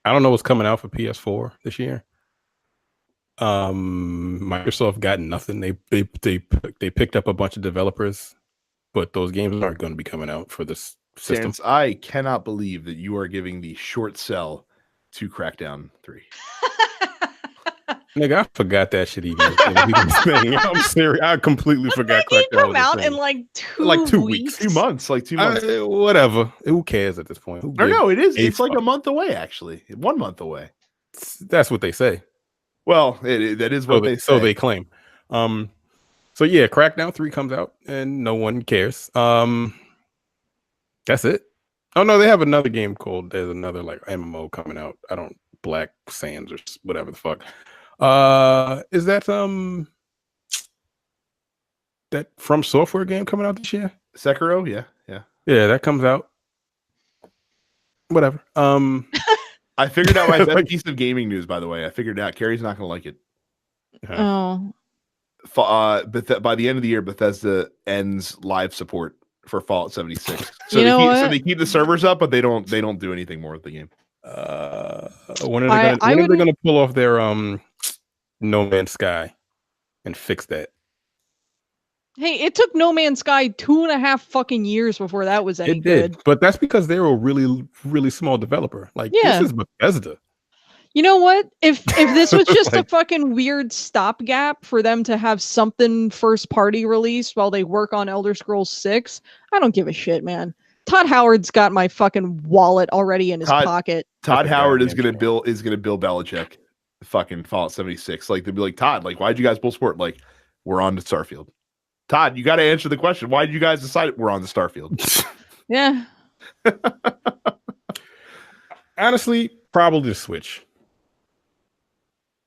don't know what's coming out for PS4 this year. Microsoft got nothing. They picked up a bunch of developers, but those games aren't going to be coming out for this system. Sans, I cannot believe that you are giving the short sell to Crackdown 3. Nigga, I forgot that shit even thing. I'm serious. I completely forgot. That game come out in like 2 weeks. 2 months. Like 2 months. Whatever. Who cares at this point? No, it is. It's like a month away, actually. 1 month away. That's what they say. Well, that is what they say. So they claim. So yeah, Crackdown 3 comes out and no one cares. That's it. Oh no, they have another game called. There's another like MMO coming out. Black Sands or whatever the fuck. Is that that From Software game coming out this year? Sekiro, yeah, that comes out. Whatever. I figured out my best piece of gaming news. By the way, I figured out Carrie's not going to like it. Oh. But by the end of the year, Bethesda ends live support for Fallout 76. So they keep the servers up, but they don't do anything more with the game. When are they gonna pull off their No Man's Sky and fix that? Hey, it took No Man's Sky 2.5 fucking years before that was any good. But that's because they were a really, really small developer. Like, this is Bethesda. You know what? If this was just a fucking weird stopgap for them to have something first party released while they work on Elder Scrolls 6, I don't give a shit, man. Todd Howard's got my fucking wallet already in his pocket. Todd Howard is gonna Bill Belichick fucking Fallout 76. Like, they'd be like, Todd, like, why'd you guys pull support? Like, we're on to Starfield. Todd, you got to answer the question. Why did you guys decide we're on the Starfield? Yeah. Honestly, probably the Switch.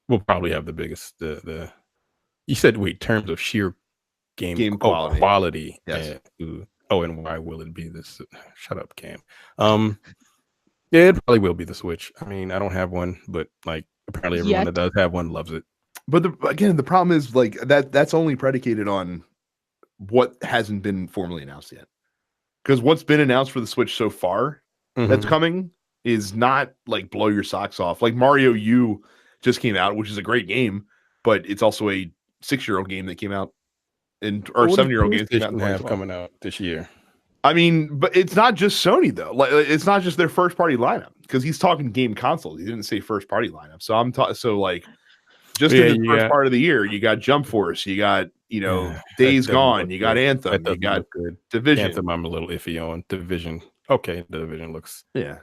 We'll probably have the biggest. The you said terms of sheer game quality. Quality. Yes. And why will it be this? Shut up, Cam. Yeah, it probably will be the Switch. I mean, I don't have one, but like apparently everyone that does have one loves it. But the problem is like that's only predicated on what hasn't been formally announced yet. Because what's been announced for the Switch so far that's coming is not like blow your socks off. Like Mario U just came out, which is a great game, but it's also a 6-year-old game that came out or 7-year-old game that came out coming out this year. I mean, but it's not just Sony though. Like, it's not just their first party lineup because he's talking game consoles. He didn't say first party lineup. So in the first part of the year, you got Jump Force, you got Days Gone, you got Anthem, you got Division. Anthem, I'm a little iffy on. Division, okay, the Division looks. Yeah,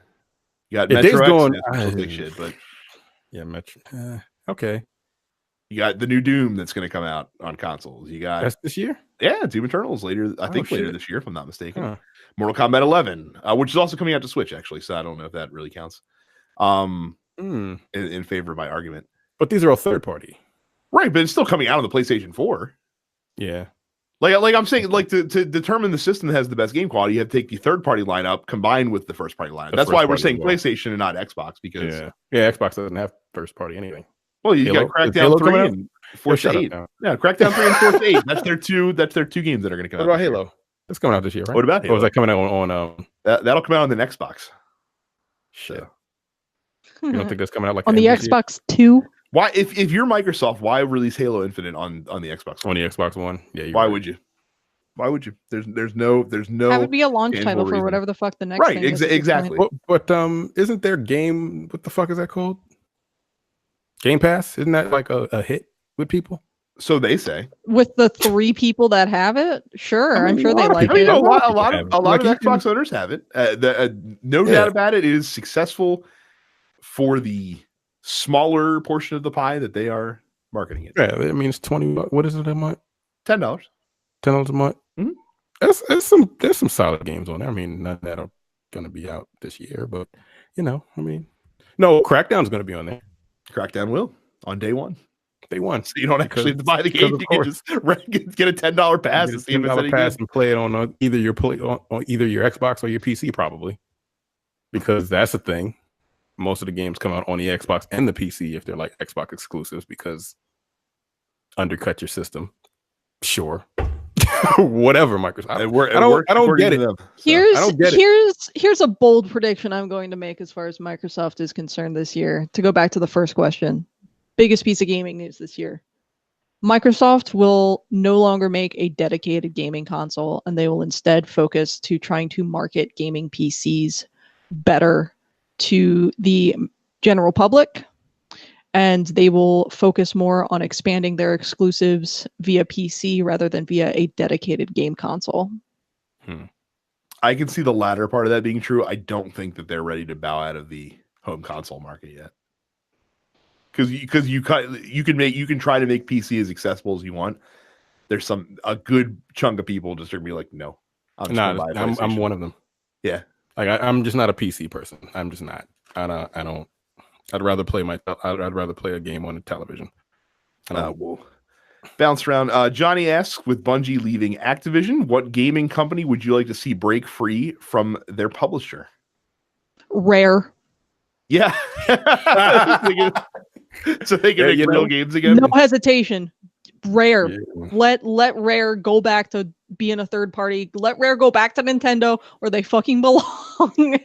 you got Metro X, big shit, but Metro. Okay, you got the new Doom that's going to come out on consoles. You got that's this year. Yeah, Doom Eternal's later. I think later this year, if I'm not mistaken. Mortal Kombat 11, which is also coming out to Switch actually. So I don't know if that really counts. In favor of my argument. But these are all third party. Right, but it's still coming out on the PlayStation 4. Yeah. Like I'm saying, like to determine the system that has the best game quality, you have to take the third party lineup combined with the first party lineup. That's why we're saying PlayStation and not Xbox, because Xbox doesn't have first party anything. Well, you got Crackdown 3 and Forza 8. Yeah, Crackdown 3 and Forza 8. That's their two games that are going to come out. What about Halo? That's coming out this year, right? What about Halo? Or is that coming out on that'll come out on the Xbox. Shit. You don't think that's coming out like on the Xbox 2? Why, if you're Microsoft, why release Halo Infinite on the Xbox One? On the Xbox One? Yeah. Why would you? Why would you? There's no. Have it be a launch title for whatever the fuck the next thing is. Right, exactly. But isn't their game? What the fuck is that called? Game Pass? Isn't that like a hit with people? So they say. With the 3 people that have it, sure, I'm sure they like it. A lot of Xbox owners have it. No doubt about it. It is successful for the smaller portion of the pie that they are marketing it. Yeah, I mean it's $20. What is it a month? $10. $10 a month. Mm-hmm. There's some solid games on there. I mean, none that are going to be out this year, but no, Crackdown's going to be on there. Crackdown will on day one. So you don't actually have to buy the game. You can just get a $10 pass and see if it's any good. And play it on either your Xbox or your PC, probably, because that's the thing. Most of the games come out on the Xbox and the PC if they're like Xbox exclusives, because undercut your system. Sure. Whatever, Microsoft. I don't get it. Here's a bold prediction I'm going to make as far as Microsoft is concerned this year. To go back to the first question, biggest piece of gaming news this year. Microsoft will no longer make a dedicated gaming console, and they will instead focus to trying to market gaming PCs better to the general public, and they will focus more on expanding their exclusives via PC rather than via a dedicated game console. I can see the latter part of that being true. I don't think that they're ready to bow out of the home console market yet, because you can try to make PC as accessible as you want. There's a good chunk of people just going to be like, no, I'm one of them. Yeah. Like I'm just not a PC person. I'm just not. I don't. I'd rather play a game on the television. We'll bounce around. Johnny asks, with Bungie leaving Activision, what gaming company would you like to see break free from their publisher? Rare. Yeah. So they can make real games again. No hesitation. Rare. Yeah. Let Rare go back to being a third party. Let Rare go back to Nintendo where they fucking belong.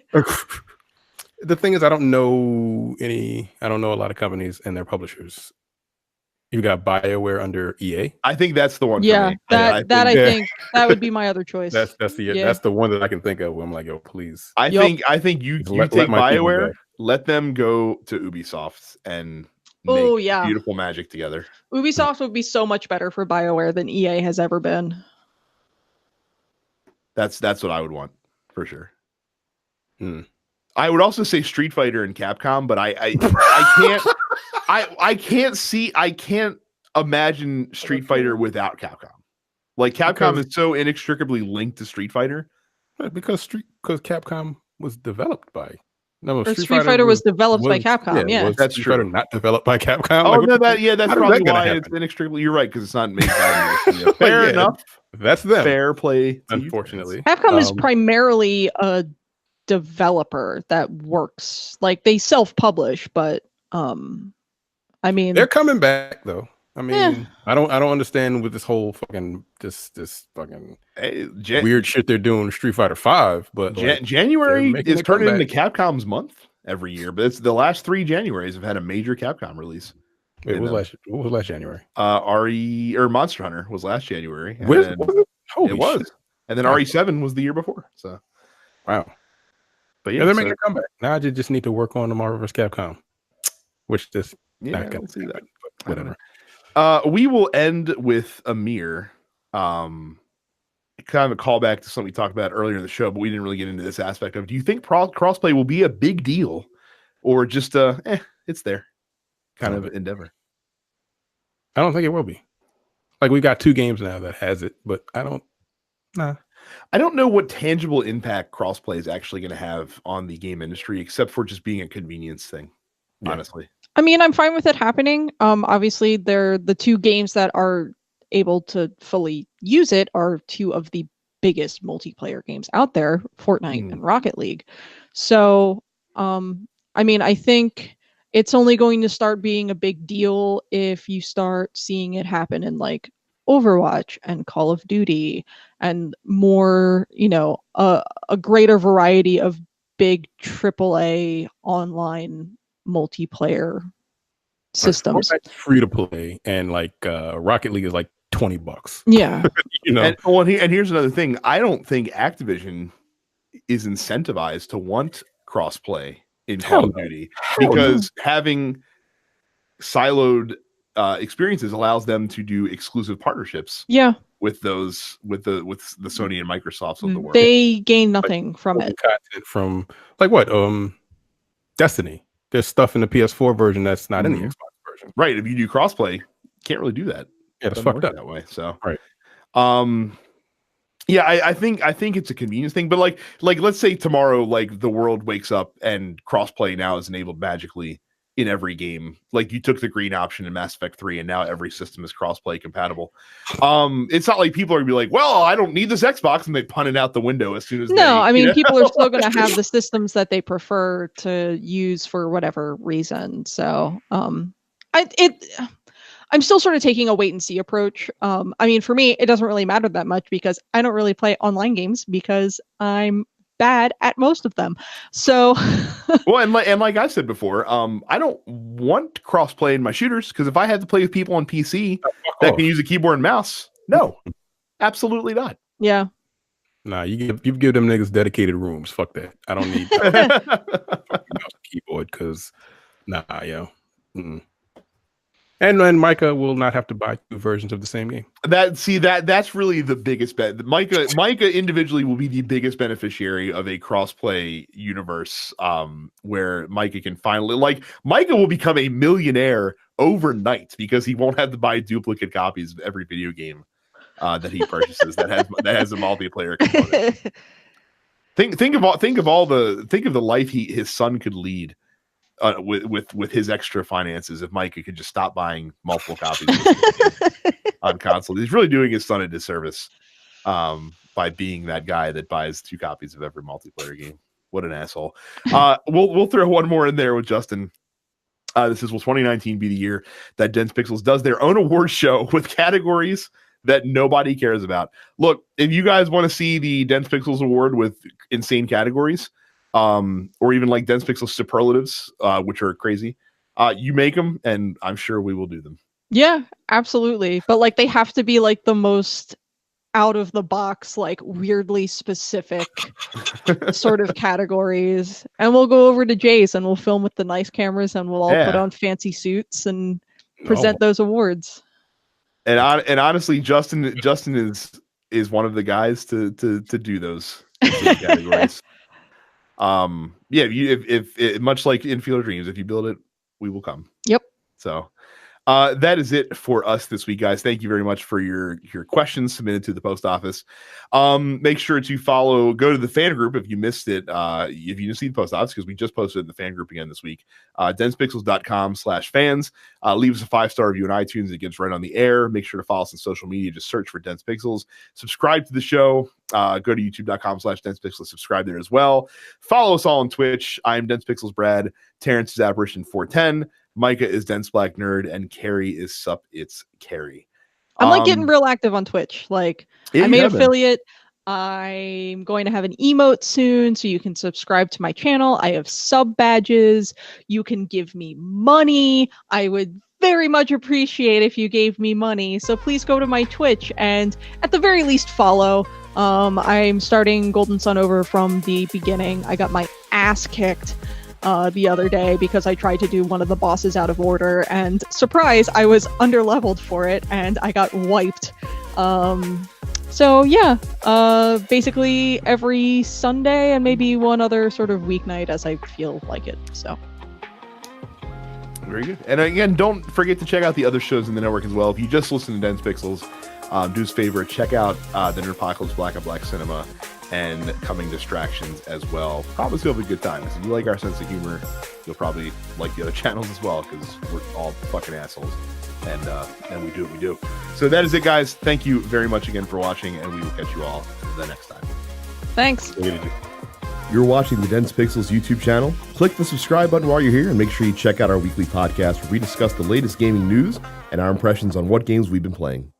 The thing is, I don't know a lot of companies and their publishers. You got BioWare under EA. I think that's the one. Yeah, for me. I think that would be my other choice. That's the one that I can think of. Where I'm like, yo, please. I think you take BioWare, let them go to Ubisoft and make beautiful magic together. Ubisoft would be so much better for BioWare than EA has ever been. That's what I would want for sure. I would also say Street Fighter and Capcom, but I can't I can't imagine Street Fighter without Capcom. Like Capcom is so inextricably linked to Street Fighter. Because Capcom was developed by Street Fighter was developed by Capcom. Yeah, that's true. Not developed by Capcom. Oh no, that's probably why it's inextricably. You're right, because it's not made by. Fair enough. That's them. Fair play. Unfortunately, Capcom is primarily a developer that works. Like they self-publish, but I mean, they're coming back though. I mean, I don't understand with this whole fucking this fucking weird shit they're doing with Street Fighter 5, but January is turning into Capcom's month every year. But it's the last 3 Januaries have had a major Capcom release. Wait, what was last January? RE or Monster Hunter was last January. Was it? It was. And then RE7 was the year before. So wow. But yeah, they're making a comeback. Now I just need to work on the Marvel vs. Capcom, which is not going to see that. But whatever. We will end with Amir. Kind of a callback to something we talked about earlier in the show, but we didn't really get into this aspect of. Do you think crossplay will be a big deal, or just it's there kind of endeavor? I don't think it will be. Like we got 2 games now that has it, but I don't know what tangible impact crossplay is actually going to have on the game industry, except for just being a convenience thing. Yeah. Honestly. I mean, I'm fine with it happening. Obviously, they're the 2 games that are able to fully use it are 2 of the biggest multiplayer games out there, Fortnite and Rocket League. So, I mean, I think it's only going to start being a big deal if you start seeing it happen in like Overwatch and Call of Duty and more, a greater variety of big AAA online multiplayer systems. Free to play, and like Rocket League is like $20. Yeah. And here's another thing. I don't think Activision is incentivized to want crossplay in Call of Duty because having siloed experiences allows them to do exclusive partnerships. Yeah. With the Sony and Microsofts of the world. They gain nothing from it. Content from like what? Destiny. There's stuff in the PS4 version that's not in the Xbox version. Right. If you do crossplay, can't really do that. Yeah, it's fucked up that way. So right. Yeah, I think it's a convenience thing, but like let's say tomorrow, like the world wakes up and crossplay now is enabled magically in every game. Like you took the green option in Mass Effect 3 and now every system is crossplay compatible. It's not like people are gonna be like, well, I don't need this Xbox, and they punt it out the window as soon as people are still gonna have the systems that they prefer to use for whatever reason. So I'm still sort of taking a wait and see approach. I mean, for me, it doesn't really matter that much because I don't really play online games because I'm bad at most of them. So, well, and like I said before, I don't want crossplay in my shooters because if I had to play with people on PC that can use a keyboard and mouse, no, absolutely not. Yeah. Nah, you give them niggas dedicated rooms. Fuck that. I don't need mouse keyboard because And then Micah will not have to buy 2 versions of the same game. That's really the biggest bet. Micah individually will be the biggest beneficiary of a crossplay universe, where Micah can finally Micah will become a millionaire overnight because he won't have to buy duplicate copies of every video game that he purchases that has a multiplayer component. Think of the life his son could lead. With his extra finances, if Micah could just stop buying multiple copies on console, he's really doing his son a disservice by being that guy that buys 2 copies of every multiplayer game. What an asshole! We'll throw one more in there with Justin. This will 2019 be the year that Dense Pixels does their own award show with categories that nobody cares about. Look, if you guys want to see the Dense Pixels Award with insane categories, or even like Dense Pixels superlatives, which are crazy, you make them, and I'm sure we will do them. Yeah, absolutely. But like they have to be like the most out of the box, like weirdly specific sort of categories. And we'll go over to Jay's and we'll film with the nice cameras and we'll all put on fancy suits and present those awards. And honestly, Justin is one of the guys to do those categories. If much like in Field of Dreams, if you build it, we will come. Yep. So that is it for us this week, guys. Thank you very much for your questions submitted to the post office. Make sure to go to the fan group if you missed it. If you didn't see the post office, because we just posted it in the fan group again this week, densepixels.com/fans. Leave us a 5-star review on iTunes. It gets right on the air. Make sure to follow us on social media. Just search for Dense Pixels. Subscribe to the show. Go to youtube.com/densepixels. Subscribe there as well. Follow us all on Twitch. I'm Dense Pixels Brad. Terrence is Apparition410. Micah is Dense Black Nerd, and Carrie is Sup It's Carrie. I'm like getting real active on Twitch. Like I made affiliate. I'm going to have an emote soon, so you can subscribe to my channel. I have sub badges. You can give me money. I would very much appreciate if you gave me money. So please go to my Twitch and at the very least follow. I'm starting Golden Sun over from the beginning. I got my ass kicked the other day because I tried to do one of the bosses out of order, and surprise, I was underleveled for it and I got wiped. So yeah, basically every Sunday and maybe one other sort of weeknight as I feel like it. So very good. And again, don't forget to check out the other shows in the network as well. If you just listen to Dense Pixels, do us a favor, check out the Nerdpocalypse Black on Black Cinema and Coming Distractions as well. Probably still have a good time. If you like our sense of humor, you'll probably like the other channels as well, because we're all fucking assholes, and we do what we do. So that is it, guys. Thank you very much again for watching, and we will catch you all the next time. Thanks. You're watching the Dense Pixels YouTube channel. Click the subscribe button while you're here, and make sure you check out our weekly podcast where we discuss the latest gaming news and our impressions on what games we've been playing.